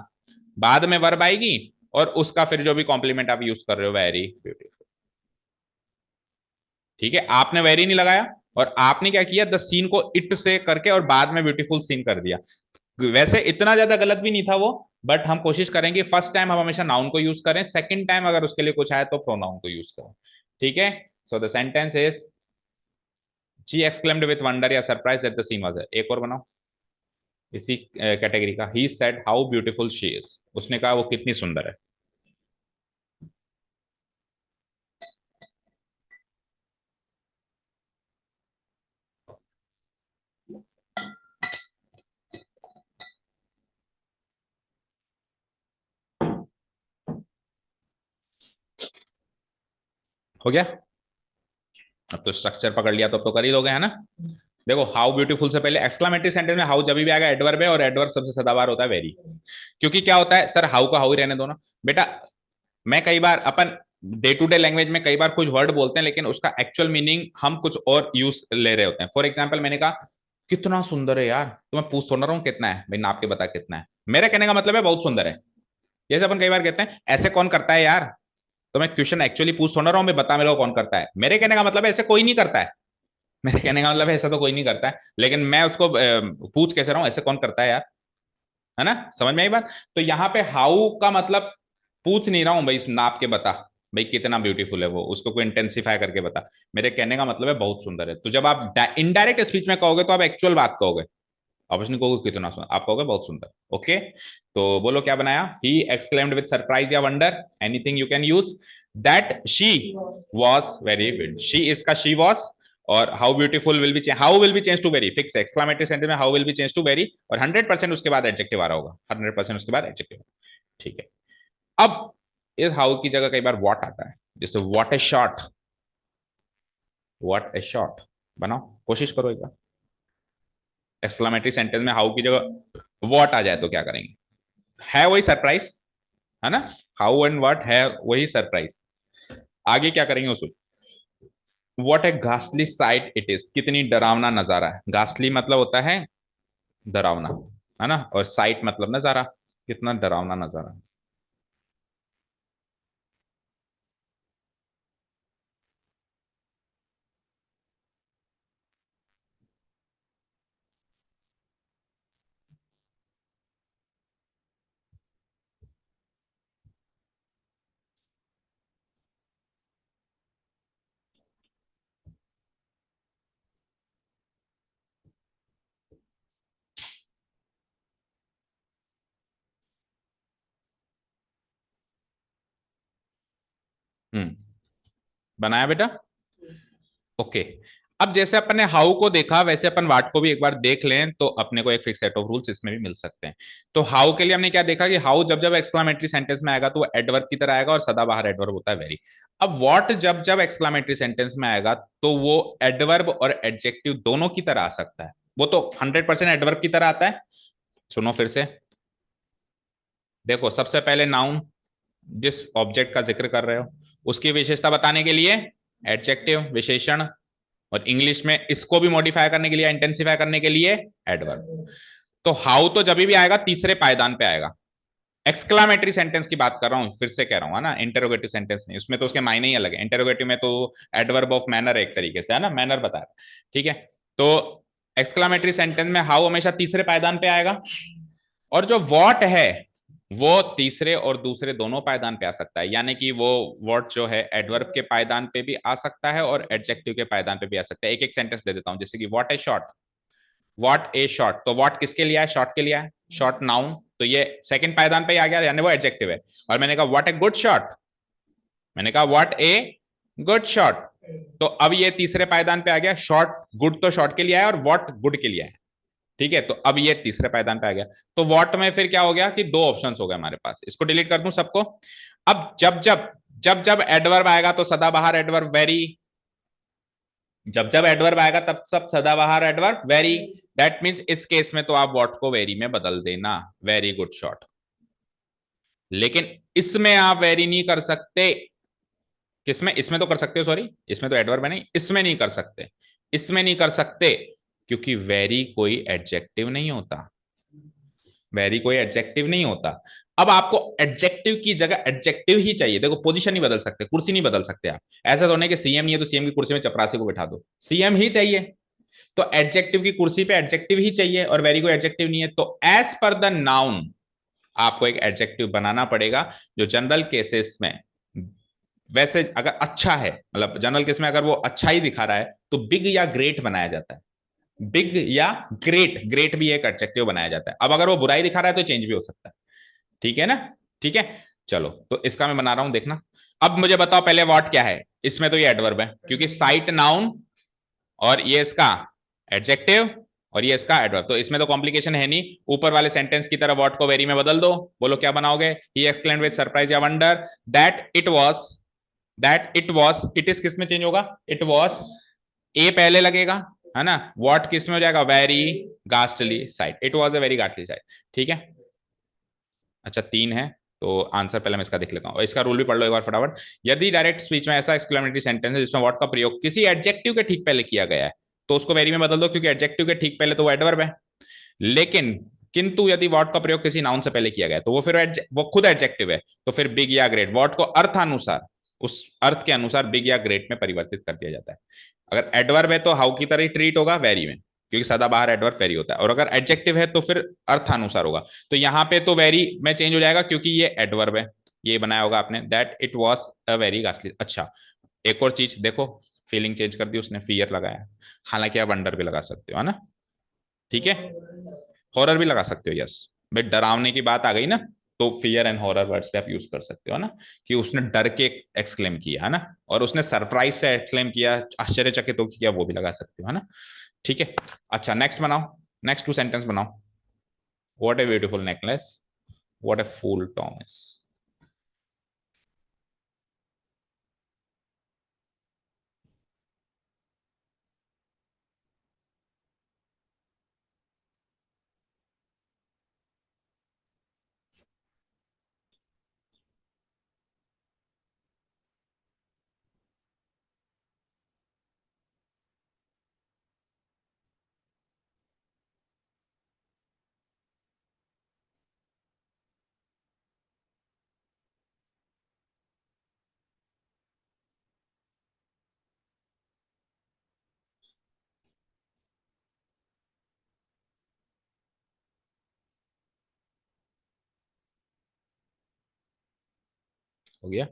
बाद में वर्ब आएगी, और उसका फिर जो भी कॉम्प्लीमेंट आप यूज कर रहे हो, वेरी ब्यूटीफुल। ठीक है, आपने वेरी नहीं लगाया, और आपने क्या किया, द सीन को इट से करके और बाद में ब्यूटीफुल सीन कर दिया। वैसे इतना ज्यादा गलत भी नहीं था वो, बट हम कोशिश करेंगे फर्स्ट टाइम हम हमेशा नाउन को यूज करें, सेकंड टाइम अगर उसके लिए कुछ आए तो प्रोनाउन को यूज करें। ठीक है। So the sentence is, she exclaimed with wonder या surprise that the scene was. एक और बनाओ इसी कैटेगरी का। He said how beautiful she is, उसने कहा वो कितनी सुंदर है। हो गया? अब तो स्ट्रक्चर पकड़ लिया तो अब तो कर ही लोगे, है ना? देखो, हाउ ब्यूटीफुल से पहले एक्सक्लामेटरी सेंटेंस में हाउ जब भी आएगा एडवर्ब है, और एडवर्ब सबसे सदाबहार होता है वेरी। क्योंकि क्या होता है सर, हाउ का हाउ ही रहने दो ना बेटा। मैं कई बार अपन डे टू डे लैंग्वेज में कई बार कुछ वर्ड बोलते हैं, लेकिन उसका एक्चुअल मीनिंग हम कुछ और यूज ले रहे होते हैं। फॉर एग्जाम्पल, मैंने कहा कितना सुंदर है यार, तो मैं पूछ थोड़ा रहा हूँ कितना है भाई, नाप के बता कितना है। मेरे कहने का मतलब है बहुत सुंदर है। जैसे अपन कई बार कहते हैं ऐसे कौन करता है यार, तो मैं क्वेश्चन एक्चुअली पूछ थोड़ा रहा हूँ, मैं बता मेरे को कौन करता है। मेरे कहने का मतलब है ऐसे कोई नहीं करता है। मेरे कहने का मतलब है ऐसा तो कोई नहीं करता है, लेकिन मैं उसको पूछ कैसे रहा हूँ, ऐसे कौन करता है यार, है ना? समझ में आई बात? तो यहाँ पे हाउ का मतलब पूछ नहीं रहा हूं भाई नाप के बता भाई कितना ब्यूटीफुल है वो, उसको कोई इंटेंसिफाई करके बता। मेरे कहने का मतलब है बहुत सुंदर है। तो जब आप इनडायरेक्ट स्पीच में कहोगे तो आप एक्चुअल बात कहोगे, आप नहीं कहोगे कितना सुंदर, आप कहोगे बहुत सुंदर। ओके, तो बोलो क्या बनाया? ही एक्सक्लेम्ड विद सरप्राइज या wonder, anything you can use. That she was very beauty, she इसका शी वॉज, और how beautiful will be, how will be change to very, fix है एक्सक्लामेटरी सेंटेंस में, how will be change to very, और 100% उसके बाद adjective आ रहा होगा, 100% उसके बाद एडजेक्टिव। ठीक है, अब इस हाउ की जगह कई बार व्हाट आता है, जैसे what A shot, what A shot बनाओ, कोशिश करो एक बार, एक्सक्लामेटरी सेंटेंस में हाउ की जगह व्हाट आ जाए तो क्या करेंगे, है वही सरप्राइज, है ना, हाउ एंड व्हाट है वही सरप्राइज, आगे क्या करेंगे उसको, व्हाट ए घासली साइट इट इज, कितनी डरावना नजारा है, घासली मतलब होता है डरावना, है ना, और साइट मतलब नजारा, कितना डरावना नजारा। हम्म, बनाया बेटा, ओके। अब जैसे अपन ने हाउ को देखा, वैसे अपन वाट को भी एक बार देख लें तो अपने को एक फिक्स सेट ऑफ रूल्स इसमें भी मिल सकते हैं। तो हाउ के लिए हमने क्या देखा कि हाउ जब जब एक्सक्लामेटरी सेंटेंस में आएगा तो वो एडवर्ब की तरह आएगा, और सदाबहार एडवर्ब होता है वेरी। अब व्हाट जब जब एक्सक्लामेटरी सेंटेंस में आएगा तो वो एडवर्ब और एडजेक्टिव दोनों की तरह आ सकता है, वो तो 100% एडवर्ब की तरह आता है। सुनो फिर से, देखो सबसे पहले नाउन, जिस ऑब्जेक्ट का जिक्र कर रहे हो उसकी विशेषता बताने के लिए एडजेक्टिव विशेषण, और इंग्लिश में इसको भी मॉडिफाई करने के लिए, इंटेंसिफाई करने के लिए एडवर्ब। तो हाउ तो जब भी आएगा तीसरे पायदान पे आएगा, एक्सक्लामेटरी सेंटेंस की बात कर रहा हूं, फिर से कह रहा हूं, है ना, इंटेरोगेटिव सेंटेंस नहीं, उसमें तो उसके मायने ही अलग है, इंटेरोगेटिव में तो एडवर्ब ऑफ मैनर एक तरीके से, है ना, मैनर बता रहा है, ठीक है। तो एक्सक्लामेटरी सेंटेंस में हाउ हमेशा तीसरे पायदान पे आएगा, और जो वॉट है वो तीसरे और दूसरे दोनों पायदान पे आ सकता है, यानी कि वो वॉट जो है एडवर्ब के पायदान पे भी आ सकता है और एडजेक्टिव के पायदान पे भी आ सकता है। एक एक सेंटेंस दे देता हूं, जैसे कि what A shot, what A shot, तो व्हाट किसके लिए है, शॉट के लिए है, शॉट नाउन, तो ये सेकंड पायदान पे आ गया, यानी वो एडजेक्टिव है। और मैंने कहा व्हाट ए गुड शॉट, मैंने कहा व्हाट ए गुड शॉट, तो अब ये तीसरे पायदान पे आ गया, शॉट, गुड तो शॉट के लिए है और व्हाट गुड के लिए है, ठीक है, तो अब ये तीसरे पायदान पे आ गया। तो व्हाट में फिर क्या हो गया कि दो ऑप्शंस हो गए हमारे पास, इसको डिलीट कर दूं सबको। अब जब जब जब जब एडवर्ब आएगा तो सदाबहार एडवर्ब वेरी, जब जब एडवर्ब आएगा तब सब सदाबहार एडवर्ब वेरी, दैट मींस इस केस में तो आप व्हाट को वेरी में बदल देना, वेरी गुड शॉट। लेकिन इसमें आप वेरी नहीं कर सकते, किसमें, इसमें तो कर सकते हो, सॉरी इसमें तो एडवर्ब है नहीं, इसमें नहीं कर सकते, इसमें नहीं कर सकते, क्योंकि वेरी कोई एडजेक्टिव नहीं होता, वेरी कोई एडजेक्टिव नहीं होता। अब आपको एडजेक्टिव की जगह एडजेक्टिव ही चाहिए, देखो पोजीशन नहीं बदल सकते, कुर्सी नहीं बदल सकते आप, ऐसा तो नहीं कि सीएम नहीं है तो सीएम की कुर्सी में चपरासी को बैठा दो, सीएम ही चाहिए, तो एडजेक्टिव की कुर्सी पे एडजेक्टिव ही चाहिए, और वेरी कोई एडजेक्टिव नहीं है, तो एज पर द नाउन आपको एक एडजेक्टिव बनाना पड़ेगा, जो जनरल केसेस में, वैसे अगर अच्छा है, मतलब जनरल केस में अगर वो अच्छा ही दिखा रहा है तो बिग या ग्रेट बनाया जाता है, बिग या ग्रेट, ग्रेट भी एक एडजेक्टिव बनाया जाता है। अब अगर वो बुराई दिखा रहा है तो चेंज भी हो सकता है, ठीक है ना, ठीक है। चलो तो इसका मैं बना रहा हूं, देखना। अब मुझे बताओ पहले व्हाट क्या है, इसमें तो ये एडवर्ब है क्योंकि साइट नाउन, और ये इसका एडजेक्टिव, और ये इसका एडवर्ब, तो इसमें तो कॉम्प्लिकेशन है नहीं, ऊपर वाले सेंटेंस की तरह व्हाट को वेरी में बदल दो, बोलो क्या बनाओगे, ही एक्सक्लेम्ड विद सरप्राइज या wonder that it was, that it was, it is किस में चेंज होगा, इट वाज, ए पहले लगेगा, है ना, व्हाट किस में हो जाएगा, very ghastly sight, it was a very ghastly sight, ठीक है। अच्छा तीन है, तो आंसर पहले मैं इसका देख लेता हूँ, और इसका रूल भी पढ़ लो एक बार फटाफट। यदि डायरेक्ट स्पीच में ऐसा एक्सक्लेमेटरी सेंटेंस है जिसमें व्हाट का प्रयोग किसी एडजेक्टिव के ठीक पहले किया गया है तो उसको वेरी में बदल दो, क्योंकि एडजेक्टिव के ठीक पहले तो वो एडवर्ब है। लेकिन किंतु यदि व्हाट का प्रयोग किसी नाउन से पहले किया गया है तो वो फिर वो खुद एडजेक्टिव है, तो फिर बिग या ग्रेट, व्हाट को अर्थानुसार, उस अर्थ के अनुसार बिग या ग्रेट में परिवर्तित कर दिया जाता है। अगर एडवर्ब है तो हाउ की तरह ट्रीट होगा वेरी में, क्योंकि सदाबहार एडवर्ब वेरी होता है, और अगर एडजेक्टिव है तो फिर अर्थानुसार होगा। तो यहाँ पे तो वेरी में चेंज हो जाएगा क्योंकि ये एडवर्ब है, ये बनाया होगा आपने, that it was a very ghastly. अच्छा एक और चीज देखो, फीलिंग चेंज कर दी उसने, फियर लगाया, हालांकि आप वंडर भी लगा सकते हो, है ना, ठीक है, हॉरर भी लगा सकते हो, यस भाई, डरावने की बात आ गई ना, तो फियर एंड हॉरर वर्ड्स पे आप यूज कर सकते हो ना, कि उसने डर के एक्सक्लेम किया है ना, और उसने सरप्राइज से एक्सक्लेम किया, आश्चर्यचकित हो किया, वो भी लगा सकते हो, है ना। ठीक है। अच्छा नेक्स्ट बनाओ, नेक्स्ट टू सेंटेंस बनाओ। What a beautiful necklace, what a fool Tom is. हो गया।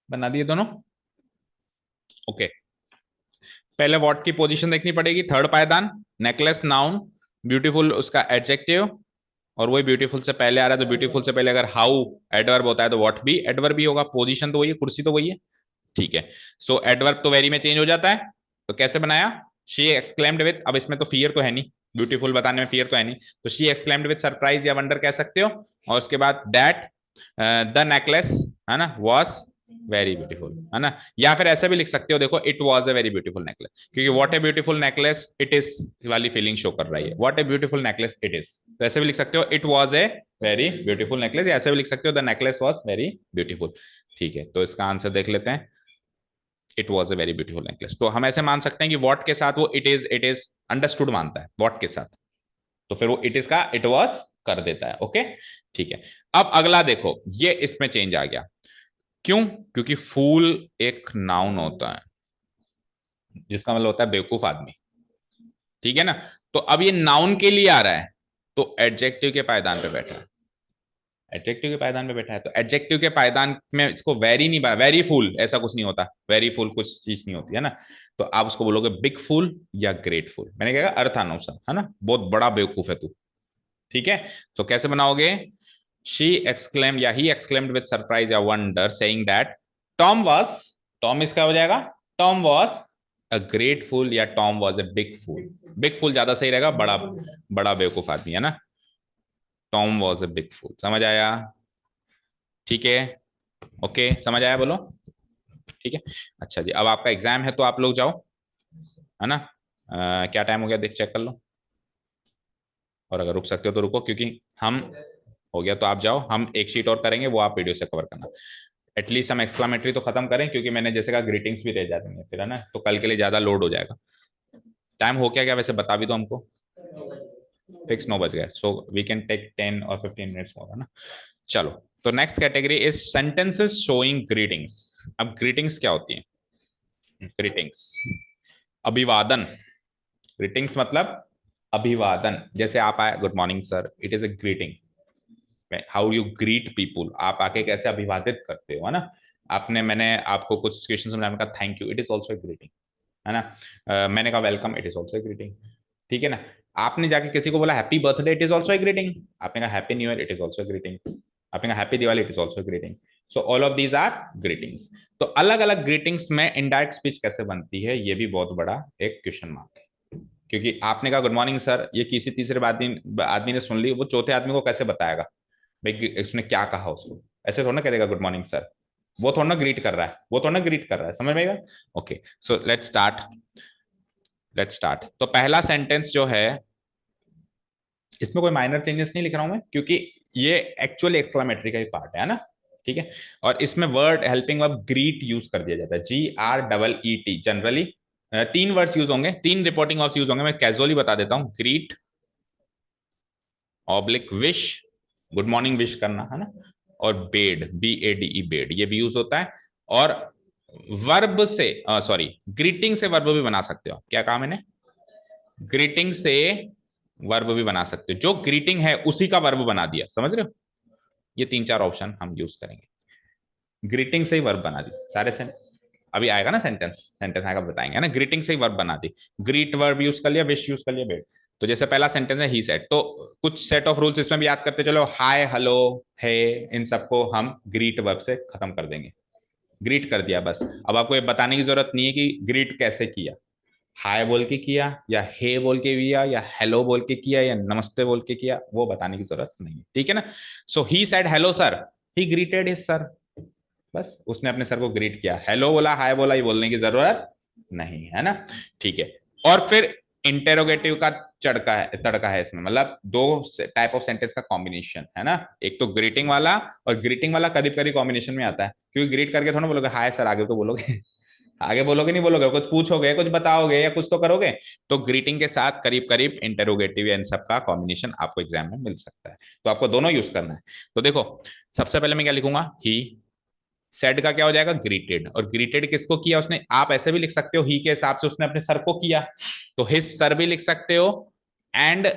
बना दिए दोनों। ओके। पहले व्हाट की पोजीशन देखनी पड़ेगी, थर्ड पायदान, नेकलेस नाउन, ब्यूटीफुल उसका एडजेक्टिव, और वही ब्यूटीफुल से पहले आ रहा है, तो ब्यूटीफुल से पहले अगर हाउ एडवर्ब होता है तो व्हाट भी एडवर्ब भी होगा, पोजीशन तो वही है, कुर्सी तो वही है। ठीक है। सो एडवर्ब तो वेरी में चेंज हो जाता है। तो कैसे बनाया, शी एक्सक्लेम्ड विथ, अब इसमें तो फियर तो है नहीं, ब्यूटीफुल बताने में फियर तो है नहीं, तो शी एक्सक्लेम्ड विथ सरप्राइज या वंडर कह सकते हो। और उसके बाद दैट द नेकलेस, है ना, वॉज वेरी ब्यूटीफुल, है ना। या फिर ऐसा भी लिख सकते हो, देखो it was a very beautiful necklace, क्योंकि what a beautiful necklace it is वाली फीलिंग शो कर रही है, what a beautiful necklace it is. तो ऐसे भी लिख सकते हो it was a very beautiful necklace, या ऐसे भी लिख सकते हो the necklace was very beautiful. ठीक है, तो इसका आंसर देख लेते हैं, it was a very beautiful necklace. तो हम ऐसे मान सकते हैं कि वॉट के साथ वो इट इज अंडरस्टूड मानता है वॉट के साथ, तो फिर वो इट इज का इट वॉज कर देता है। ओके ठीक है। अब अगला देखो, ये इसमें चेंज आ गया, क्यों, क्योंकि फूल एक नाउन होता है, जिसका मतलब होता है बेवकूफ आदमी। ठीक है ना। तो अब ये नाउन के लिए आ रहा है, तो एडजेक्टिव के पायदान पे बैठा है, एडजेक्टिव के पायदान पे बैठा है, तो एडजेक्टिव के पायदान में इसको वेरी नहीं बना, वेरी फूल ऐसा कुछ नहीं होता, वेरी फूल कुछ चीज नहीं होती है ना। तो आप उसको बोलोगे बिग फूल या ग्रेट फूल, मैंने कहा अर्थानुसार, है ना, बहुत बड़ा बेवकूफ है तू। ठीक है। तो कैसे बनाओगे, शी एक्सक्लेम या ही एक्सक्लेम्ड विद सरप्राइज या wonder saying that Tom was, Tom इसका हो जाएगा, Tom was a great fool या Tom was a big fool, big fool ज्यादा सही रहेगा, बड़ा बड़ा बेवकूफ आदमी, है ना। Tom was a big fool, समझ आया। ठीक है। ओके समझ आया बोलो। ठीक है। अच्छा जी, अब आपका एग्जाम है तो आप लोग जाओ, है ना। क्या टाइम हो गया देख चेक कर लो, और अगर रुक सकते हो तो रुको, क्योंकि हम, हो गया तो आप जाओ, हम एक शीट और करेंगे, वो आप वीडियो से कवर करना। एटलीस्ट हम एक्सक्लामेटरी तो खत्म करें, क्योंकि मैंने जैसे कहा ग्रीटिंग्स भी रह जाती है फिर, है ना, तो कल के लिए ज्यादा लोड हो जाएगा। टाइम हो क्या गया वैसे, बता भी दो हमको। फिक्स 9 बज गए, सो वी कैन टेक 10 और 15 मिनट्स मोर, है ना। चलो, तो next category is sentences showing greetings. अब ग्रीटिंग्स क्या होती है, ग्रीटिंग्स, अभिवादन, ग्रीटिंग्स मतलब अभिवादन, जैसे आप आए, good morning sir, it is a greeting, how you greet people, आप आके कैसे अभिवादित करते हो, है ना। आपने, मैंने आपको कुछ सिचुएशन में कहा thank you, it is also a greeting, है ना। मैंने कहा welcome, it is also a greeting. ठीक है ना। आपने जाके किसी को बोला happy birthday, it is also a greeting. आपने कहा happy new year, it is also a greeting. आपने कहा happy Diwali, it is also a greeting. So all of these are greetings. तो अलग अलग ग्रीटिंग्स में इनडायरेक्ट स्पीच कैसे बनती है, ये भी बहुत बड़ा एक क्वेश्चन मार्क है, क्योंकि आपने कहा गुड मॉर्निंग सर, ये किसी तीसरे आदमी आदमी ने सुन ली, वो चौथे आदमी को कैसे बताएगा भाई उसने क्या कहा उसको, ऐसे थोड़ा ना करेगा गुड मॉर्निंग सर, वो थोड़ा ना ग्रीट कर रहा है, वो थोड़ा ना ग्रीट कर रहा है, समझ में आएगा। Okay so let's start, let's start. तो पहला सेंटेंस जो है, इसमें कोई माइनर चेंजेस नहीं लिख रहा हूं मैं, क्योंकि ये एक्चुअली एक्सक्लामेटरी का ही पार्ट है ना। ठीक है। और इसमें word helping verb greet use कर दिया जाता है, GREET, जनरली 3 वर्ड्स यूज होंगे, 3 रिपोर्टिंग वर्ड्स यूज होंगे, मैं कैजुअली बता देता हूँ, greet, oblique wish, good morning wish करना, है ना, और बेड, BADE बेड, ये भी यूज होता है। और वर्ब से, सॉरी, ग्रीटिंग से वर्ब भी बना सकते हो। क्या कहा मैंने? ग्रीटिंग से वर्ब भी बना सकते हो, जो ग्रीटिंग है उसी का वर्ब बना दिया, समझ रहे हो? ये तीन चार ऑप्शन हम यूज करेंगे। ग्रीटिंग से ही वर्ब बना दी सारे से। अभी आएगा ना सेंटेंस, सेंटेंस आएगा बताएंगे ना। ग्रीटिंग से ही वर्ब बना दी, ग्रीट वर्ब यूज कर लिया, विश यूज कर लिया, बेड। तो जैसे पहला सेंटेंस है ही सेड, तो कुछ सेट ऑफ रूल्स इसमें भी याद करते चलो। हाय, हेलो, हे, इन सबको हम ग्रीट वर्ब से खत्म कर देंगे। ग्रीट कर दिया बस। अब आपको ये बताने की जरूरत नहीं है कि ग्रीट कैसे किया, हाय बोल के किया या हे बोल के किया या हेलो बोल के किया या नमस्ते बोल के किया, वो बताने की जरूरत नहीं, ठीक है ना। So he said hello sir, he greeted his sir. बस उसने अपने सर को ग्रीट किया, हेलो बोला, हाय बोला, ये बोलने की जरूरत नहीं है ना। ठीक है। और फिर इंटेरोगेटिव का चड़का है, तड़का है इसमें, मतलब दो टाइप ऑफ सेंटेंस का कॉम्बिनेशन है ना। एक तो ग्रीटिंग वाला, और ग्रीटिंग वाला करीब करीब कॉम्बिनेशन में आता है, क्योंकि ग्रीट करके थोड़ा बोलोगे हाय सर, आगे तो बोलोगे आगे बोलोगे नहीं बोलोगे, कुछ पूछोगे, कुछ बताओगे या कुछ तो करोगे। तो ग्रीटिंग के साथ करीब करीब इंटेरोगेटिव या इन सब का कॉम्बिनेशन आपको एग्जाम में मिल सकता है, तो आपको दोनों यूज करना है। तो देखो, सबसे पहले मैं क्या लिखूंगा, ही। सेड का क्या हो जाएगा, ग्रीटेड। और ग्रीटेड किसको किया उसने, आप ऐसे भी लिख सकते हो, ही के हिसाब से उसने अपने सर को किया, तो हिज सर भी लिख सकते हो, एंड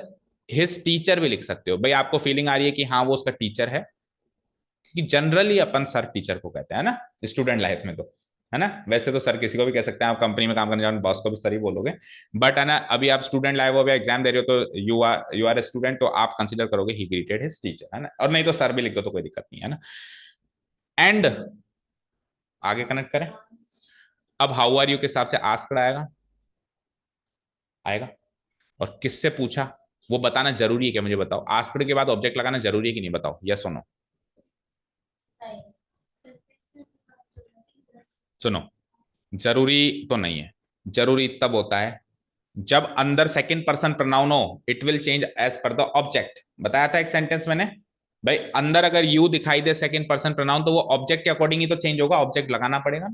हिज टीचर भी लिख सकते हो। भाई आपको फीलिंग आ रही है कि हाँ वो उसका टीचर है, क्योंकि जनरली अपन सर टीचर को कहते हैं ना स्टूडेंट लाइफ में, तो है ना। वैसे तो सर किसी को भी कह सकते हैं, आप कंपनी में काम करने जाओ बॉस को भी सर ही बोलोगे, बट है ना, अभी आप स्टूडेंट लाइफ हो, एग्जाम दे रहे हो, तो यू आर ए स्टूडेंट, तो आप कंसिडर करोगे ही ग्रीटेड हिज टीचर, है ना। और नहीं तो सर भी लिख दो तो कोई दिक्कत नहीं है ना। एंड आगे कनेक्ट करें। अब हाउ आर यू के हिसाब से आस्क्ड आएगा, आएगा। और किससे पूछा वो बताना जरूरी है क्या, मुझे बताओ। आस्क्ड के बाद ऑब्जेक्ट लगाना जरूरी है कि नहीं, बताओ, यस और नो। सुनो, जरूरी तो नहीं है। जरूरी तब होता है जब अंदर सेकंड पर्सन प्रोनाउन हो, it will change as per the object. बताया था एक सेंटेंस मैंने, भाई अंदर अगर यू दिखाई दे सेकंड पर्सन प्रोनाउन, तो वो ऑब्जेक्ट के अकॉर्डिंग ही तो चेंज होगा, ऑब्जेक्ट लगाना पड़ेगा।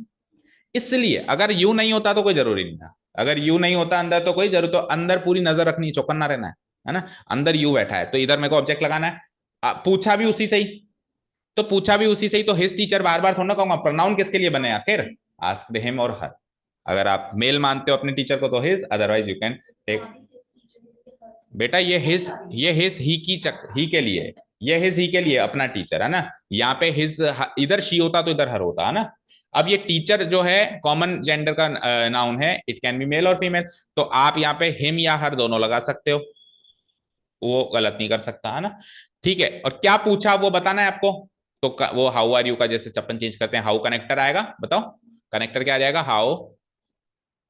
इसलिए अगर यू नहीं होता तो कोई जरूरी नहीं था, अगर यू नहीं होता अंदर तो कोई जरूर, तो अंदर पूरी नजर रखनी, चौकन्ना रहना है ना। अंदर यू बैठा है तो इधर मेरे को ऑब्जेक्ट लगाना है। पूछा भी उसी से ही, तो पूछा भी उसी से ही, तो हिज टीचर बार बार थोड़ा ना कहूंगा, प्रोनाउन किसके लिए बने आखिर, आस्क्ड हिम और हर। अगर आप मेल मानते हो अपने टीचर को तो his, otherwise you can take. बेटा ये हिज ही की ही के लिए, ये हिज ही के लिए अपना टीचर है ना। यहाँ पे हिज, इधर शी होता तो इधर हर होता है ना। अब ये टीचर जो है कॉमन जेंडर का नाउन है, इट कैन बी मेल और फीमेल, तो आप यहाँ पे हिम या हर दोनों लगा सकते हो, वो गलत नहीं कर सकता, है ना। ठीक है, और क्या पूछा वो बताना है आपको। तो वो हाउ आर यू का जैसे चप्पन चेंज करते हैं, हाउ कनेक्टर आएगा, बताओ। कनेक्टर क्या आ जाएगा, हाउ।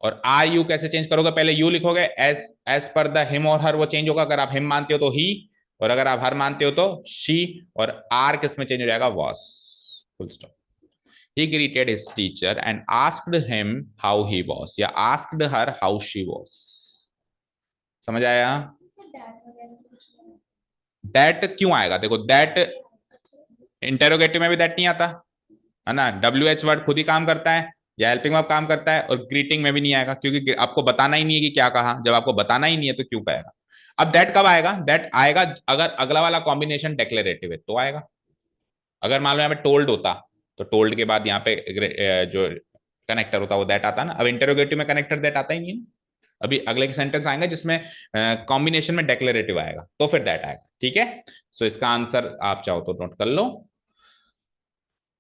और आर यू कैसे चेंज करोगे, पहले यू लिखोगे, एस एस पर द हिम और हर वो चेंज होगा, अगर आप हिम मानते हो तो ही, और अगर आप हर मानते हो तो शी। और आर किस में चेंज हो जाएगा, was. Full stop. He greeted his teacher and asked him how he was, या asked her how she was। समझ आया? दैट क्यों आएगा, देखो दैट इंटेरोगेटिव में भी दैट नहीं आता, है ना। डब्ल्यू एच वर्ड खुद ही काम करता है, या हेल्पिंग वर्ब काम करता है, और ग्रीटिंग में भी नहीं आएगा, क्योंकि आपको बताना ही नहीं है कि क्या कहा। जब आपको बताना ही नहीं है तो क्यों कहेगा। अब दैट कब आएगा, दैट आएगा अगर अगला वाला कॉम्बिनेशन डेक्लेरेटिव है तो आएगा। अगर मान लो यहाँ पे टोल्ड होता, तो टोल्ड के बाद यहाँ पे जो कनेक्टर होता वो दैट आता ना। अब इंटेरोगेटिव में कनेक्टर दैट आता ही नहीं है। अभी अगले सेंटेंस आएंगे जिसमें कॉम्बिनेशन में डेक्लेरेटिव आएगा, तो फिर दैट आएगा, ठीक है। सो इसका आंसर आप चाहो तो नोट कर लो।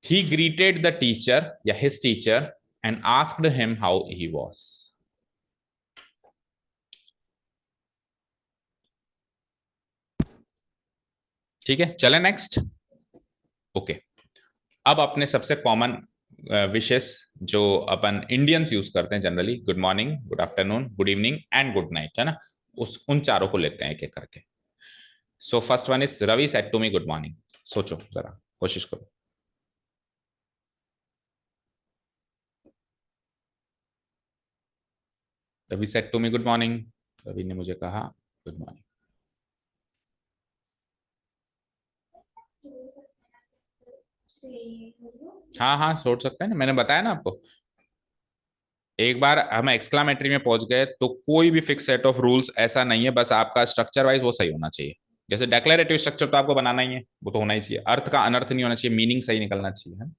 He greeted the teacher, या his teacher, and asked him how he was। ठीक है, चले नेक्स्ट। ओके। अब अपने सबसे कॉमन विशेष जो अपन इंडियंस यूज करते हैं generally, good morning, good afternoon, good evening and good night, है ना। उन चारों को लेते हैं एक एक करके। So first one is Ravi said to me good morning. सोचो जरा, कोशिश करो। Ravi said to me good morning, Ravi ने मुझे कहा गुड मॉर्निंग। हाँ हाँ, सोच सकते हैं ना, मैंने बताया ना आपको। एक बार हम एक्सक्लामेटरी में पहुंच गए तो कोई भी फिक्स सेट ऑफ रूल्स ऐसा नहीं है, बस आपका स्ट्रक्चर वाइज वो सही होना चाहिए। जैसे डेक्लेरेटिव स्ट्रक्चर तो आपको बनाना ही है, वो तो होना ही चाहिए, अर्थ का अनर्थ नहीं होना चाहिए, मीनिंग सही निकलना चाहिए, है।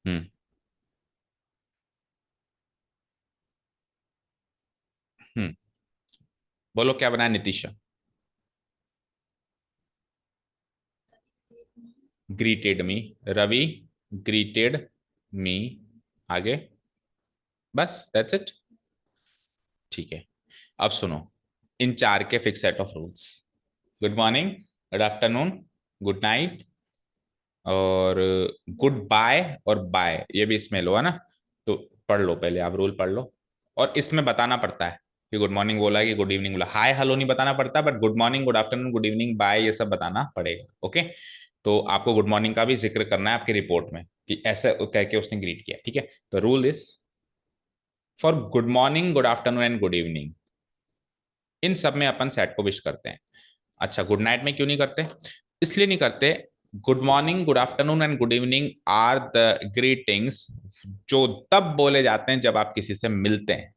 हम्म। हम्म। बोलो क्या बनाया Nitisha? Greeted me. Ravi greeted me. आगे? बस दैट्स इट। ठीक है। अब सुनो, इन चार के fix set of rules. Good morning, good afternoon, good night, और गुड बाय और बाय, ये भी इसमें लो है ना। तो पढ़ लो पहले, आप रूल पढ़ लो। और इसमें बताना पड़ता है कि गुड मॉर्निंग बोला है कि गुड इवनिंग बोला। हाय हेलो नहीं बताना पड़ता, but good morning, good afternoon, good evening, bye ये सब बताना पड़ेगा। ओके। तो आपको गुड मॉर्निंग का भी जिक्र करना है आपकी रिपोर्ट में कि ऐसा कह के उसने ग्रीट किया। ठीक है। तो rule is, for good morning, good afternoon and good evening, इन सब में अपन सेट को विश करते हैं। अच्छा, गुड नाइट में क्यों नहीं करते? इसलिए नहीं करते, good morning, good afternoon and good evening are the greetings जो तब बोले जाते हैं जब आप किसी से मिलते हैं।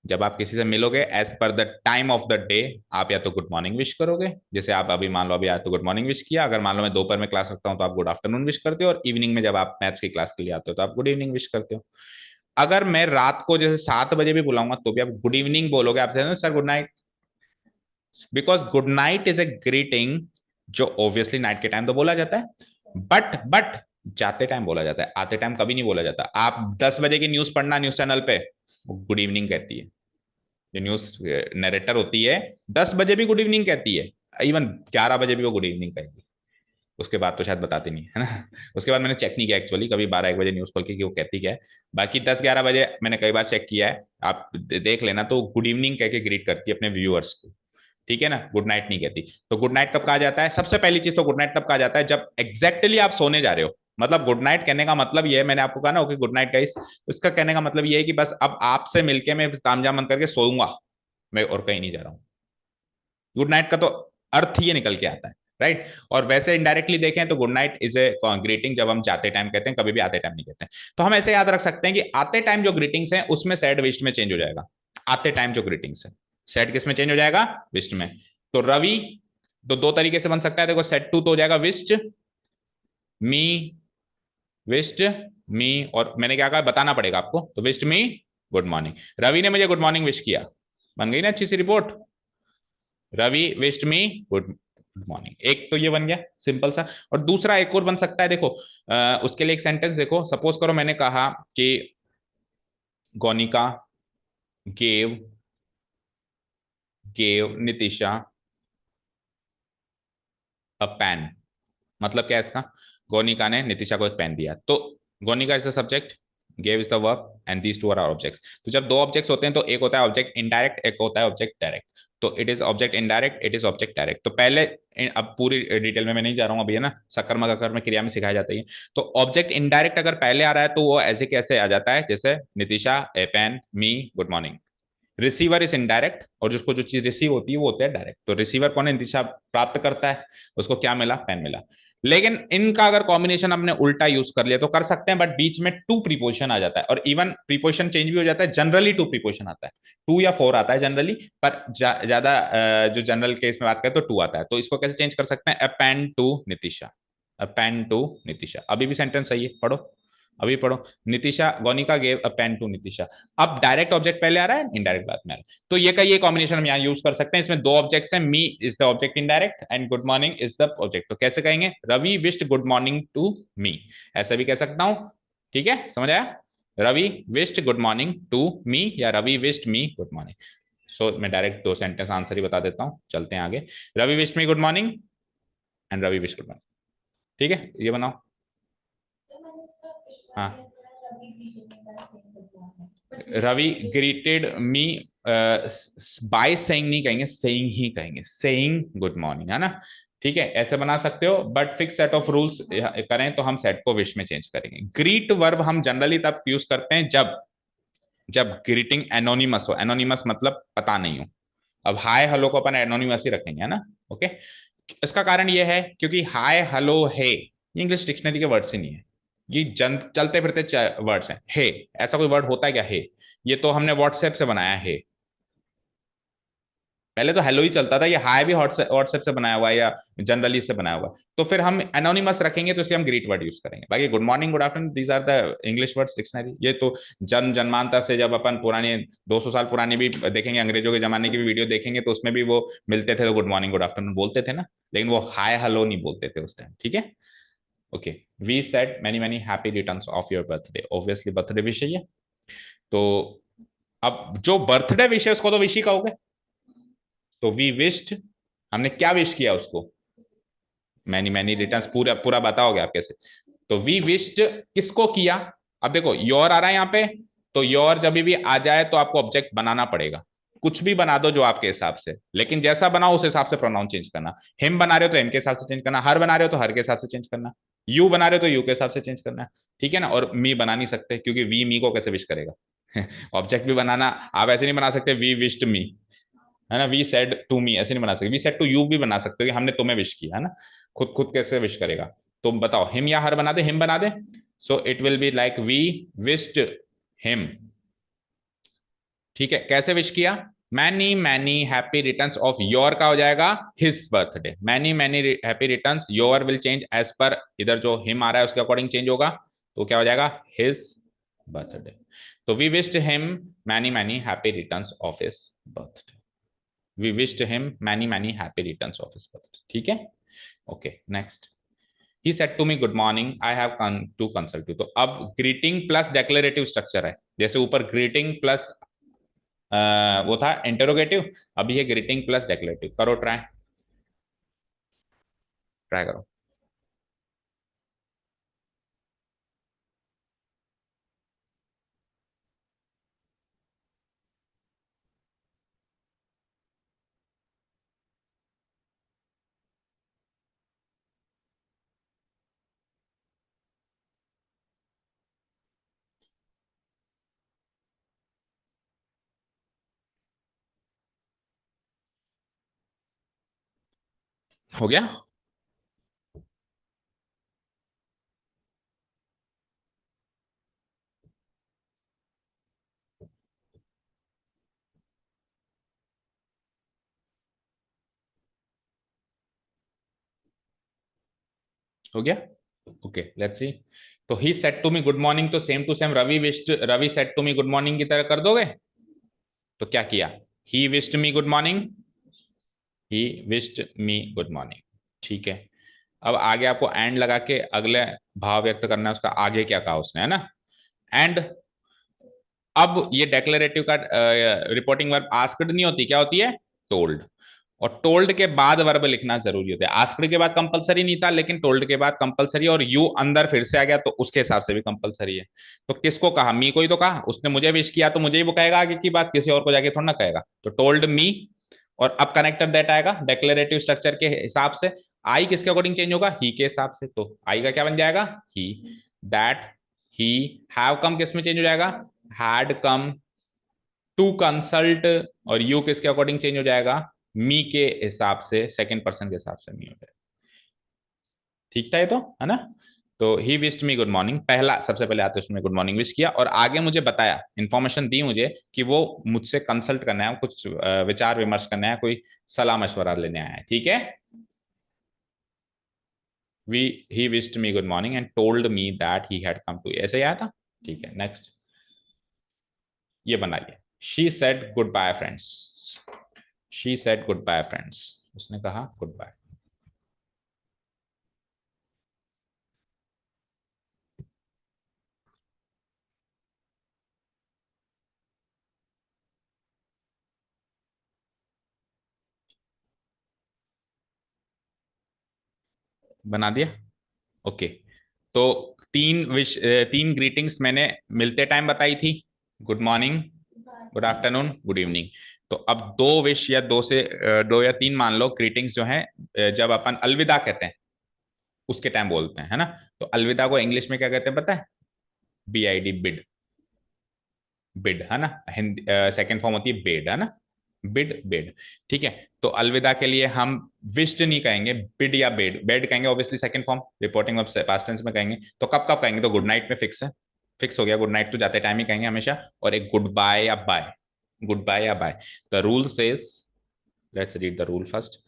जब आप किसी से मिलोगे एज पर the time of the day, आप या तो गुड मॉर्निंग विश करोगे, जैसे आप अभी मान लो अभी आए तो गुड मॉर्निंग विश किया। अगर मान लो मैं दोपहर में क्लास रखता हूँ तो आप गुड आफ्टरनून विश करते हो, और इवनिंग में जब आप मैथ्स की क्लास के लिए आते हो तो आप गुड इवनिंग विश करते हो। अगर मैं रात को जैसे 7 बजे भी बुलाऊंगा तो भी आप गुड इवनिंग बोलोगे, आप sir good night. Because good night is a greeting जो ऑब्वियसली नाइट के टाइम तो बोला जाता है, बट जाते टाइम बोला जाता है, आते टाइम कभी नहीं बोला जाता। आप 10 बजे की न्यूज पढ़ना न्यूज चैनल पे, गुड इवनिंग कहती है। जो न्यूज नरेटर होती है 10 बजे भी गुड इवनिंग कहती है, इवन 11 बजे भी वो गुड इवनिंग कहेगी। उसके बाद तो शायद बताती नहीं है ना। उसके बाद मैंने चेक नहीं किया एक्चुअली कभी 12-1 बजे न्यूज खोल के कि वो कहती क्या है। बाकी 10-11 बजे मैंने कई बार चेक किया है, आप देख लेना, तो गुड इवनिंग कह के ग्रीट करती है अपने व्यूअर्स को। ठीक है ना, गुड नाइट नहीं कहती। तो गुड नाइट कब कहा जाता है? सबसे पहली चीज तो गुड नाइट तब कहा जाता है जब एग्जैक्टली आप सोने जा रहे हो। मतलब गुड नाइट कहने का मतलब ये है, मैंने आपको कहा ना ओके गुड नाइट गाइस, उसका कहने का मतलब ये है कि बस अब आपसे मिलके मैं तामझाम बंद करके सोऊंगा, मैं और कहीं नहीं जा रहा हूँ। गुड नाइट का तो अर्थ ये निकल के आता है, राइट। और वैसे इनडायरेक्टली देखें तो good night is a greeting जब हम जाते टाइम कहते हैं, कभी भी आते टाइम नहीं कहते हैं। तो हम ऐसे याद रख सकते हैं कि आते टाइम जो ग्रीटिंग्स हैं उसमें सैड विश्ड में चेंज हो जाएगा। आते टाइम जो ग्रीटिंग्स है, सैड किस में चेंज हो जाएगा? विश्ड में। तो रवि, तो दो तरीके से बन सकता है देखो, सेट टू तो हो जाएगा विश्ड मी, विश्ड मी, और मैंने क्या कहा बताना पड़ेगा आपको, तो wished me good morning. Ravi ने मुझे गुड मॉर्निंग विश किया, बन गई ना अच्छी सी report. Ravi wished me good morning, एक तो ये बन गया सिंपल सा। और दूसरा एक और बन सकता है देखो, उसके लिए एक सेंटेंस देखो। सपोज करो मैंने कहा कि गोनिका गेव गेव नितिशा अ पेन। मतलब क्या है इसका? गोनिका ने नितिशा को एक पेन दिया, तो Gonika is the subject, gave is the verb, and these two are objects. तो जब दो ऑब्जेक्ट्स होते हैं तो एक होता है ऑब्जेक्ट इनडायरेक्ट, एक होता है ऑब्जेक्ट डायरेक्ट। तो it is object indirect, it is object direct. तो पहले अब पूरी डिटेल में मैं नहीं जा रहा हूं अभी, है ना, सकर्मक अकर्मक क्रिया में सिखाया जाता है। तो ऑब्जेक्ट इनडायरेक्ट अगर पहले आ रहा है तो वो ऐसे कैसे आ जाता है, जैसे Nitisha a pen me good morning. Receiver is indirect, और जिसको जो चीज रिसीव होती है वो होता है डायरेक्ट। तो रिसीवर कौन है? दिशा प्राप्त करता है, उसको क्या मिला? पेन मिला। लेकिन इनका अगर कॉम्बिनेशन हमने उल्टा यूज कर लिया तो कर सकते हैं, बट बीच में टू प्रीपोजिशन आ जाता है, और इवन प्रीपोजिशन चेंज भी हो जाता है। जनरली टू प्रीपोजिशन आता है, 2 या 4 आता है जनरली, पर ज्यादा जो जनरल केस में बात करें तो 2 आता है। तो इसको कैसे चेंज कर सकते हैं? A pen to Nitisha, a pen to Nitisha. अभी भी सेंटेंस सही है, पढ़ो, अभी पढ़ो। Nitisha, Gonika gave a pen to Nitisha. अब डायरेक्ट ऑब्जेक्ट पहले आ रहा है, इनडायरेक्ट बाद में आ रहा है, तो ये का ये कॉम्बिनेशन हम यहाँ यूज कर सकते हैं। इसमें दो ऑब्जेक्ट्स हैं, me is the object indirect and good morning is the object. तो कैसे कहेंगे? Ravi wished good morning to me, ऐसा भी कह सकता हूं। ठीक है, समझ आया? Ravi wished good morning to me, या Ravi wished me good morning. So मैं डायरेक्ट दो सेंटेंस आंसर ही बता देता हूँ, चलते हैं आगे। Ravi wished me good morning and Ravi wished good morning. ठीक है, ये बनाओ। हाँ, Ravi greeted me, by saying नहीं कहेंगे, सेइंग ही कहेंगे, सेइंग गुड मॉर्निंग, है ना। ठीक है, ऐसे बना सकते हो, but fix set of rules करें तो हम सेट को विश में चेंज करेंगे। ग्रीट वर्ब हम जनरली तब यूज करते हैं जब जब ग्रीटिंग एनोनिमस हो। एनोनिमस मतलब पता नहीं हो। अब हाय हेलो को अपन एनोनिमस ही रखेंगे, है ना। ओके। इसका कारण ये है क्योंकि हाय हेलो है ये इंग्लिश डिक्शनरी के वर्ड्स ही नहीं है, ये चलते फिरते वर्ड्स हैं। हे, ऐसा कोई वर्ड होता है क्या? हे, ये तो हमने व्हाट्सएप से बनाया है। पहले तो हेलो ही चलता था, ये हाय भी व्हाट्सएप से बनाया हुआ है या जनरली से बनाया हुआ है। तो फिर हम एनोनिमस रखेंगे तो इसलिए हम ग्रीट वर्ड यूज करेंगे। बाकी good morning, good afternoon, these are the English words dictionary. ये तो जन्मांतर से, जब अपन पुराने 200 साल पुरानी भी देखेंगे, अंग्रेजों के जमाने की भी वीडियो देखेंगे, तो उसमें भी वो मिलते थे तो गुड मॉर्निंग गुड आफ्टरनून बोलते थे ना, लेकिन वो हाय हेलो नहीं बोलते थे उस टाइम। ठीक है, okay. We said many many happy returns of your birthday, obviously birthday wish है ये। तो अब जो बर्थडे विश है उसको तो विश ही कहोगे। तो वी विश्ड, हमने क्या विश किया उसको, मैनी मैनी रिटर्न्स, पूरा पूरा बताओगे आप कैसे। तो वी विश्ड किसको किया। अब देखो योर आ रहा है यहाँ पे, तो योर जब भी आ जाए तो आपको ऑब्जेक्ट बनाना पड़ेगा। कुछ भी बना दो जो आपके हिसाब से, लेकिन जैसा बनाओ उस हिसाब से प्रोनाउन चेंज करना। हिम बना रहे हो तो हिम के हिसाब से चेंज करना, हर बना रहे हो तो हर के हिसाब से चेंज करना, यू बना रहे हो तो यू के हिसाब से चेंज करना। ठीक है ना। और मी बना नहीं सकते, क्योंकि वी मी को कैसे विश करेगा। ऑब्जेक्ट भी बनाना आप ऐसे नहीं बना सकते, वी विश्ड मी, है ना। वी सेड टू मी ऐसे नहीं बना सकते, वी सेड टू यू भी बना सकते हो कि हमने तुम्हें विश किया, है ना। खुद खुद कैसे विश करेगा। तो बताओ, हिम या हर बना दे, हिम बना दे। So it will be like we wished him. ठीक है, कैसे विश किया, many many happy returns of your का हो जाएगा his birthday. Many many happy returns, your will change as पर, इधर जो हिम आ रहा है उसके अकॉर्डिंग चेंज होगा, तो क्या हो जाएगा हिज बर्थडे। तो we wished him many many happy returns of his birthday. We wished him many many happy returns of his birthday. ठीक है, okay next. He said to me good morning, I have come to consult you. तो अब greeting plus declarative structure है। जैसे ऊपर greeting plus वो था interrogative, अभी ये ग्रीटिंग प्लस डेक्लेरेटिव। करो ट्राई, ट्राई करो। हो गया, हो गया, ओके लेट्स सी। तो he said to me good morning, तो same to same Ravi wished, Ravi said to me good morning की तरह कर दोगे। तो क्या किया, he wished me good morning, he wished me good morning. ठीक है, अब आगे आपको एंड लगा के अगले भाव व्यक्त करना है, उसका आगे क्या कहा उसने, है ना। एंड अब ये डेक्लेरेटिव का रिपोर्टिंग वर्ब आस्क्ड नहीं होती, क्या होती है, टोल्ड। और टोल्ड के बाद वर्ब लिखना जरूरी होता है। आस्क्ड के बाद कंपलसरी नहीं था, लेकिन टोल्ड के बाद कंपलसरी, और यू अंदर फिर से आ गया तो उसके हिसाब से भी कंपलसरी है। तो किसको कहा, मी को ही तो कहा, उसने मुझे विश किया तो मुझे ही वो कहेगा आगे की बात, किसी और को जाके थोड़ा ना कहेगा। तो टोल्ड मी, और अब कनेक्टेड दैट आएगा डेक्लेरेटिव स्ट्रक्चर के हिसाब से। आई किसके अकॉर्डिंग चेंज होगा, ही के हिसाब से। तो आई का क्या बन जाएगा, ही। दैट ही, हैव कम किस में चेंज हो जाएगा, हैड कम टू कंसल्ट, और यू किसके अकॉर्डिंग चेंज हो जाएगा, मी के हिसाब से, सेकंड पर्सन के हिसाब से मी हो जाएगा। ठीक था ये तो, है ना। तो ही विश्ड मी गुड मॉर्निंग, पहला सबसे पहले आते उसने गुड मॉर्निंग विश किया, और आगे मुझे बताया, इंफॉर्मेशन दी मुझे कि वो मुझसे कंसल्ट करना है, कुछ विचार विमर्श करना है, कोई सलाह मशवरा लेने आया है। ठीक है, we he wished me good morning and told me that he had come to, ऐसे ही आया था। ठीक है नेक्स्ट, ये बनाइए। She said goodbye friends, she said goodbye friends, उसने कहा गुड बाय। बना दिया, ओके। तो तीन ग्रीटिंग्स मैंने मिलते टाइम बताई थी, good morning, good afternoon, good evening. तो अब दो विश या दो या तीन मान लो ग्रीटिंग्स जो हैं, जब अपन अलविदा कहते हैं उसके टाइम बोलते हैं, है ना। तो अलविदा को इंग्लिश में क्या कहते हैं पता है, B I D, bid, bid, है ना। हिंदी सेकेंड फॉर्म होती है बेड, है ना, बिड बेड। ठीक है, तो अलविदा के लिए हम विश्ड नहीं कहेंगे, बिड या बेड, बेड कहेंगे obviously second form, reporting of past tense में कहेंगे। तो कब कब कहेंगे, तो गुड नाइट में फिक्स है, फिक्स हो गया, गुड नाइट तो जाते टाइम ही कहेंगे हमेशा। और एक गुड बाय या बाय, गुड बाय या bye. The rule says let's read the rule first.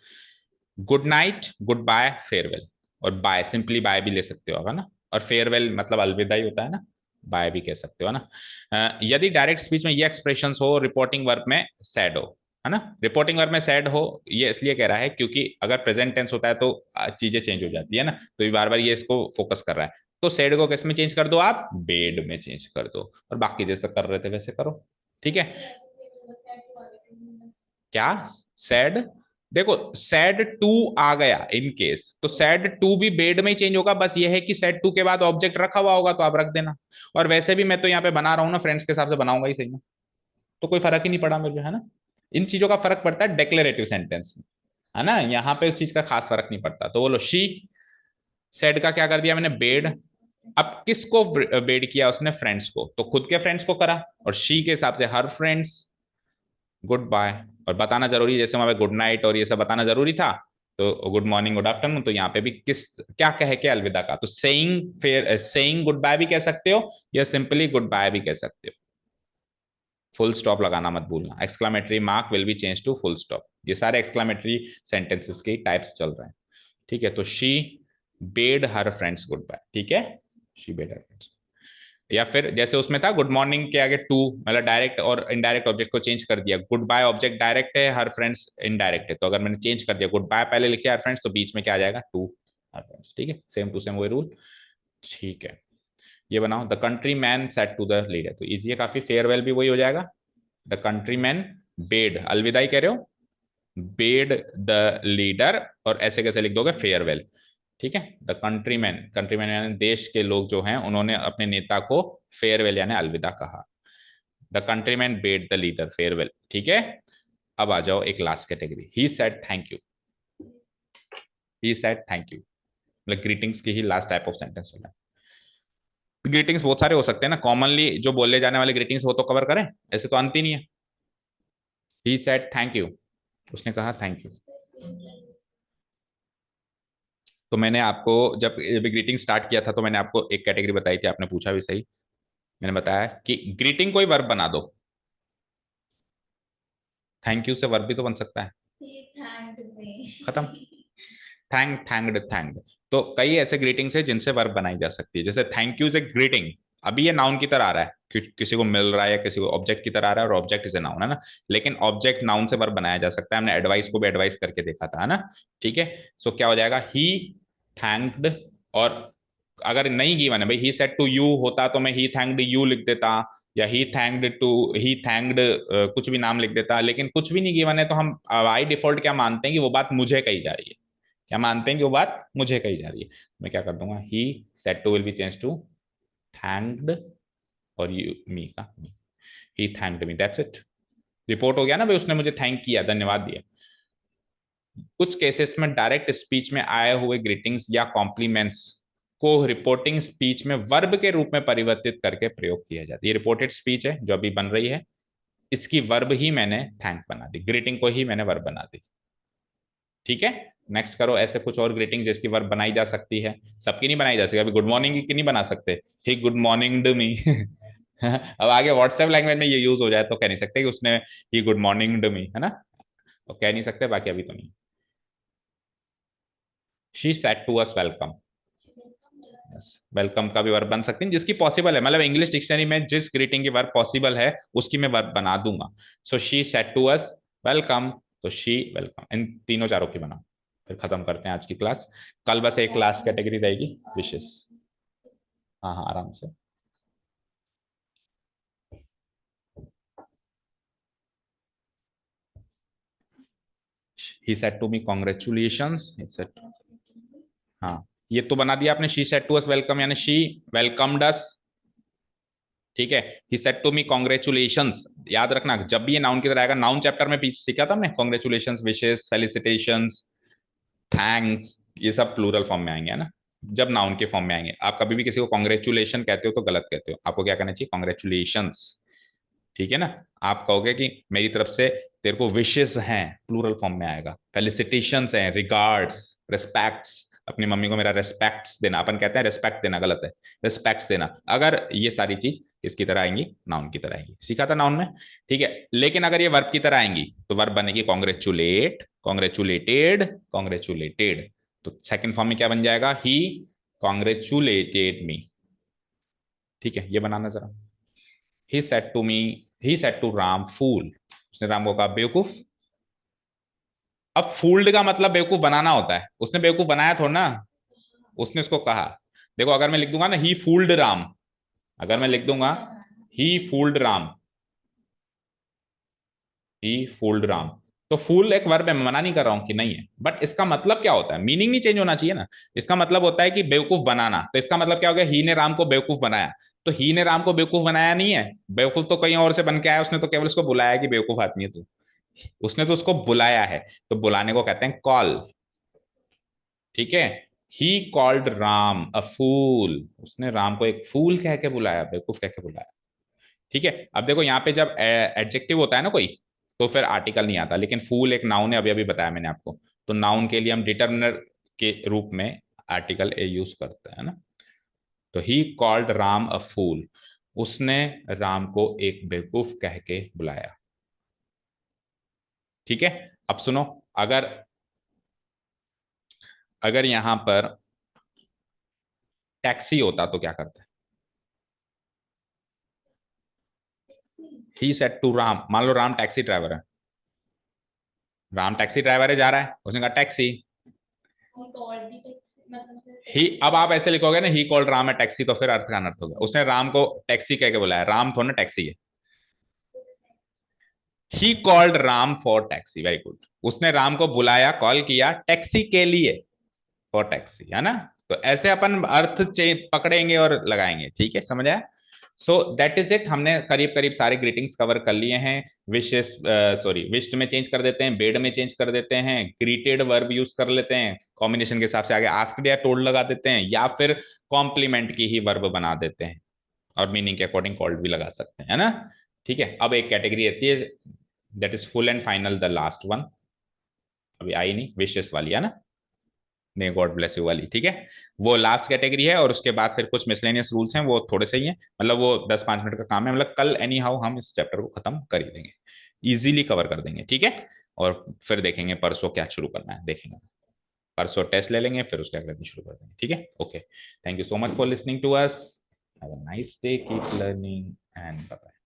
Good night, goodbye, farewell. और बाय सिंपली बाय भी ले सकते हो ना, और फेयरवेल मतलब अलविदा ही होता है ना, बाय भी कह सकते हो ना। यदि डायरेक्ट स्पीच में ये एक्सप्रेशन हो, रिपोर्टिंग वर्ब में सैड हो, है ना। रिपोर्टिंग वर्ब में सैड हो ये इसलिए कह रहा है क्योंकि अगर प्रेजेंट टेंस होता है तो चीजें चेंज हो जाती है ना, तो ये बार बार ये इसको फोकस कर रहा है। तो सैड को किस में चेंज कर दो आप, बेड में चेंज कर दो, और बाकी जैसे कर रहे थे वैसे करो। ठीक है। क्या सैड, देखो सैड टू आ गया इन केस, तो सैड टू भी बेड में ही चेंज होगा, बस ये है कि सैड टू के बाद ऑब्जेक्ट रखा हुआ होगा तो आप रख देना। और वैसे भी मैं तो यहाँ पे बना रहा हूँ ना, फ्रेंड्स के हिसाब से बनाऊंगा ही सही में, तो कोई फर्क ही नहीं पड़ा मुझे, है ना। इन चीजों का फर्क पड़ता है डेक्लेरेटिव सेंटेंस में, है ना, यहाँ पे उस चीज का खास फर्क नहीं पड़ता। तो बोलो शी, सेड का क्या कर दिया मैंने, बेड। अब किसको बेड किया उसने, फ्रेंड्स को, तो खुद के फ्रेंड्स को करा, और शी के हिसाब से हर फ्रेंड्स। गुड बाय, और बताना जरूरी है, जैसे वहां पे गुड नाइट और ये सब बताना जरूरी था, तो गुड मॉर्निंग गुड आफ्टरनून, तो यहाँ पे भी किस क्या कह के अलविदा का, तो सेइंग, फिर सेइंग गुड बाय भी कह सकते हो, या सिंपली गुड बाय भी कह सकते हो। फुल स्टॉप लगाना मत भूलना, exclamatory mark will be change to full stop. ये सारे एक्सक्लामेटरी सेंटेंसेस के टाइप्स चल रहे हैं। ठीक है, तो she bade her friends goodbye, ठीक है, शी बेड हर फ्रेंड्स। या फिर जैसे उसमें था गुड मॉर्निंग के आगे टू, मतलब डायरेक्ट और इनडायरेक्ट ऑब्जेक्ट को चेंज कर दिया, गुड बाय ऑब्जेक्ट डायरेक्ट है, हर फ्रेंड्स इनडायरेक्ट है, तो अगर मैंने चेंज कर दिया गुड बाय पहले लिखे हर फ्रेंड्स, तो बीच में क्या आ जाएगा, टू हर फ्रेंड्स। ठीक है, सेम टू सेम वही रूल। ठीक है, ये बनाओ, the countryman said to the leader, तो इजी है काफी, फेयरवेल भी वही हो जाएगा, द कंट्री मैन बेड, अलविदाई कह रहे हो, बेड द लीडर, और ऐसे कैसे लिख दोगे, फेयरवेल। ठीक है, द कंट्रीमैन, कंट्रीमैन यानी देश के लोग जो हैं उन्होंने अपने नेता को फेयरवेल यानी अलविदा कहा। The countryman bed the leader farewell. ठीक है, अब आ जाओ एक last category, he said thank you. He said thank you मतलब ग्रीटिंग्स की ही लास्ट टाइप ऑफ सेंटेंस होना है। ग्रीटिंग्स बहुत सारे हो सकते हैं ना, कॉमनली जो बोले जाने वाले ग्रीटिंग्स वो तो कवर करें, ऐसे तो अंत ही नहीं है। ही सेड थैंक यू, उसने कहा थैंक यू। तो मैंने आपको जब ग्रीटिंग स्टार्ट किया था तो मैंने आपको एक कैटेगरी बताई थी, आपने पूछा भी सही, मैंने बताया कि ग्रीटिंग कोई वर्ब बना दो, थैंक यू से वर्ब भी तो बन सकता है, खत्म, थैंक्ड थैंक्ड। तो कई ऐसे ग्रीटिंग्स है जिनसे वर्ब बनाई जा सकती है, जैसे थैंक यू से ग्रीटिंग, अभी ये नाउन की तरह आ रहा है, किसी को मिल रहा है या किसी को ऑब्जेक्ट की तरह आ रहा है, और ऑब्जेक्ट इज ए नाउन, है ना, लेकिन ऑब्जेक्ट नाउन से वर्ब बनाया जा सकता है, हमने एडवाइस को भी एडवाइस करके देखा था, है ना। ठीक है, सो क्या हो जाएगा, ही थैंक्ड, और अगर नहीं गिवन है भाई, ही सेड टू यू होता तो मैं ही थैंक्ड यू लिख देता, या he thanked to, he thanked कुछ भी नाम लिख देता, लेकिन कुछ भी नहीं गिवन है, तो हम बाई डिफॉल्ट क्या मानते हैं कि वो बात मुझे कही जा रही है, क्या मानते हैं कि वो बात मुझे कही जा रही है। मैं क्या कर दूंगा, he said to will be change to thanked, और यू मी का me, he thanked me, that's it, report हो गया ना भाई, उसने मुझे थैंक किया, धन्यवाद दिया। कुछ केसेस में डायरेक्ट स्पीच में आए हुए ग्रीटिंग्स या कॉम्प्लीमेंट्स को रिपोर्टिंग स्पीच में वर्ब के रूप में परिवर्तित करके प्रयोग किया जाता है। ये रिपोर्टेड स्पीच है जो अभी बन रही है, इसकी वर्ब ही मैंने थैंक बना दी, ग्रीटिंग को ही मैंने वर्ब बना दी। ठीक है, नेक्स्ट करो, ऐसे कुछ और ग्रीटिंग जिसकी वर्ब बनाई जा सकती है, सबकी नहीं बनाई जा सकती, अभी गुड मॉर्निंग की नहीं बना सकते, ही गुड मॉर्निंग मी अब आगे व्हाट्सएप लैंग्वेज में ये यूज हो जाए तो कह नहीं सकते कि उसने ही गुड मॉर्निंग मी, है ना, तो कह नहीं सकते, बाकी अभी तो नहीं। She said to us welcome, welcome का भी वर्ब बन सकती है जिसकी पॉसिबल है, मतलब इंग्लिश डिक्शनरी में जिस ग्रीटिंग की वर्ब पॉसिबल है उसकी मैं वर्ब बना दूंगा। So she said to us welcome, तो शी वेलकम, इन तीनों चारों की बनाओ, फिर खत्म करते हैं आज की क्लास। कल बस एक लास्ट कैटेगरी रहेगी, विशेष। हाँ हाँ आराम से। He said to me congratulations, हाँ, ये तो बना दिया आपने, she said to us welcome यानी शी वेलकम्ड अस। ठीक है, he said to me congratulations, याद रखना जब भी ये नाउन की तरह आएगा, नाउन चैप्टर में पीछे सीखा था हमने, कॉन्ग्रेचुलेशंस, विशेष, फेलिसिटेशंस, थैंक्स, ये सब प्लूरल फॉर्म में आएंगे, है ना, जब नाउन के फॉर्म में आएंगे। आप कभी भी किसी को कॉन्ग्रेचुलेशन कहते हो तो गलत कहते हो, आपको क्या कहना चाहिए, कॉन्ग्रेचुलेशंस। ठीक है ना, आप कहोगे कि मेरी तरफ से तेरे को विशेष हैं, प्लूरल फॉर्म में आएगा, फेलिसिटेशंस हैं, रिगार्ड्स, रिस्पेक्ट्स, अपनी मम्मी को मेरा रिस्पेक्ट्स देना, अपन कहते हैं रिस्पेक्ट देना, गलत है, रिस्पेक्ट्स देना। अगर ये सारी चीज किसकी तरह आएंगी, नाउन की तरह आएंगी, सीखा था नाउन में। ठीक है, लेकिन अगर ये वर्ब की तरह आएंगी तो वर्ब बनेगी कॉन्ग्रेचुलेट, कॉन्ग्रेचुलेटेड, कॉन्ग्रेचुलेटेड। तो सेकंड फॉर्म में क्या बन जाएगा, ही कॉन्ग्रेचुलेटेड मी। ठीक है, ये बनाना जरा। He said to me, he said to Ram fool, उसने राम को कहा बेवकूफ। अब फूल्ड का मतलब बेवकूफ बनाना होता है, उसने बेवकूफ बनाया थोड़ा ना, उसने उसको कहा। देखो अगर मैं लिख दूंगा ना ही फूल्ड राम, अगर मैं लिख दूंगा ही फूल्ड राम, ही फूल्ड राम, तो फूल एक वर्ब है, मैं मना नहीं कर रहा हूं कि नहीं है, बट इसका मतलब क्या होता है, मीनिंग नहीं चेंज होना चाहिए ना। इसका मतलब होता है कि बेवकूफ बनाना, तो इसका मतलब क्या हो गया, ही ने राम को बेवकूफ बनाया। तो ही ने राम को बेवकूफ बनाया नहीं है, बेवकूफ तो कहीं और से बन के आया, उसने तो केवल उसको बुलाया कि बेवकूफ आदमी है तू, उसने तो उसको बुलाया है। तो बुलाने को कहते हैं कॉल। ठीक है, ही कॉल्ड राम अ फूल, उसने राम को एक फूल कह के बुलाया, बेवकूफ कह के बुलाया। ठीक है, अब देखो यहाँ पे जब एडजेक्टिव होता है ना कोई, तो फिर आर्टिकल नहीं आता, लेकिन फूल एक नाउन है, अभी अभी बताया मैंने आपको। तो नाउन के लिए हम डिटर्मिनर के रूप में आर्टिकल ए यूज करते हैं ना। तो ही कॉल्ड राम अ फूल, उसने राम को एक बेवकूफ कह के बुलाया। ठीक है, अब सुनो, अगर अगर यहां पर टैक्सी होता तो क्या करते, ही सेड टू राम, मान लो राम टैक्सी ड्राइवर है, राम टैक्सी ड्राइवर है, जा रहा है, उसने कहा टैक्सी। ही, अब आप ऐसे लिखोगे ना ही कॉल्ड राम है टैक्सी, तो फिर अर्थ का अनर्थ होगा, उसने राम को टैक्सी कह के बुलाया, राम थोड़ा ना टैक्सी है। He called Ram for taxi, very good, उसने राम को बुलाया, कॉल किया टैक्सी के लिए, फॉर टैक्सी, है ना। तो ऐसे अपन अर्थ पकड़ेंगे और लगाएंगे। ठीक है, समझ आया। सो दैट इज इट, हमने करीब करीब सारे ग्रीटिंग्स कवर कर लिए हैं। विशेष, सॉरी, विश्ड में चेंज कर देते हैं, बेड में चेंज कर देते हैं, ग्रीटेड वर्ब यूज कर लेते हैं, कॉम्बिनेशन के हिसाब से आगे आस्क्ड या टोल्ड लगा देते हैं, या फिर कॉम्प्लीमेंट की ही वर्ब बना देते हैं, और मीनिंग के अकॉर्डिंग कॉल्ड भी लगा सकते हैं, है ना। ठीक है, अब एक कैटेगरी रहती है, that is full and final, the last one, अभी आई नहीं, विशेष वाली, है ना, मे गॉड ब्लेस यू वाली। ठीक है, वो लास्ट कैटेगरी है, और उसके बाद फिर कुछ मिसलेनियस रूल्स हैं, वो थोड़े से ही हैं, मतलब वो 10-5 मिनट का काम है, मतलब कल एनी हाउ हम इस चैप्टर को खत्म कर ही देंगे, इजीली कवर कर देंगे। ठीक है, और फिर देखेंगे परसों क्या शुरू करना है, देखेंगे परसों टेस्ट ले लेंगे, फिर उसके अगले दिन शुरू कर देंगे। ठीक है, okay, thank you so much for listening to us, have a nice day, keep learning and bye.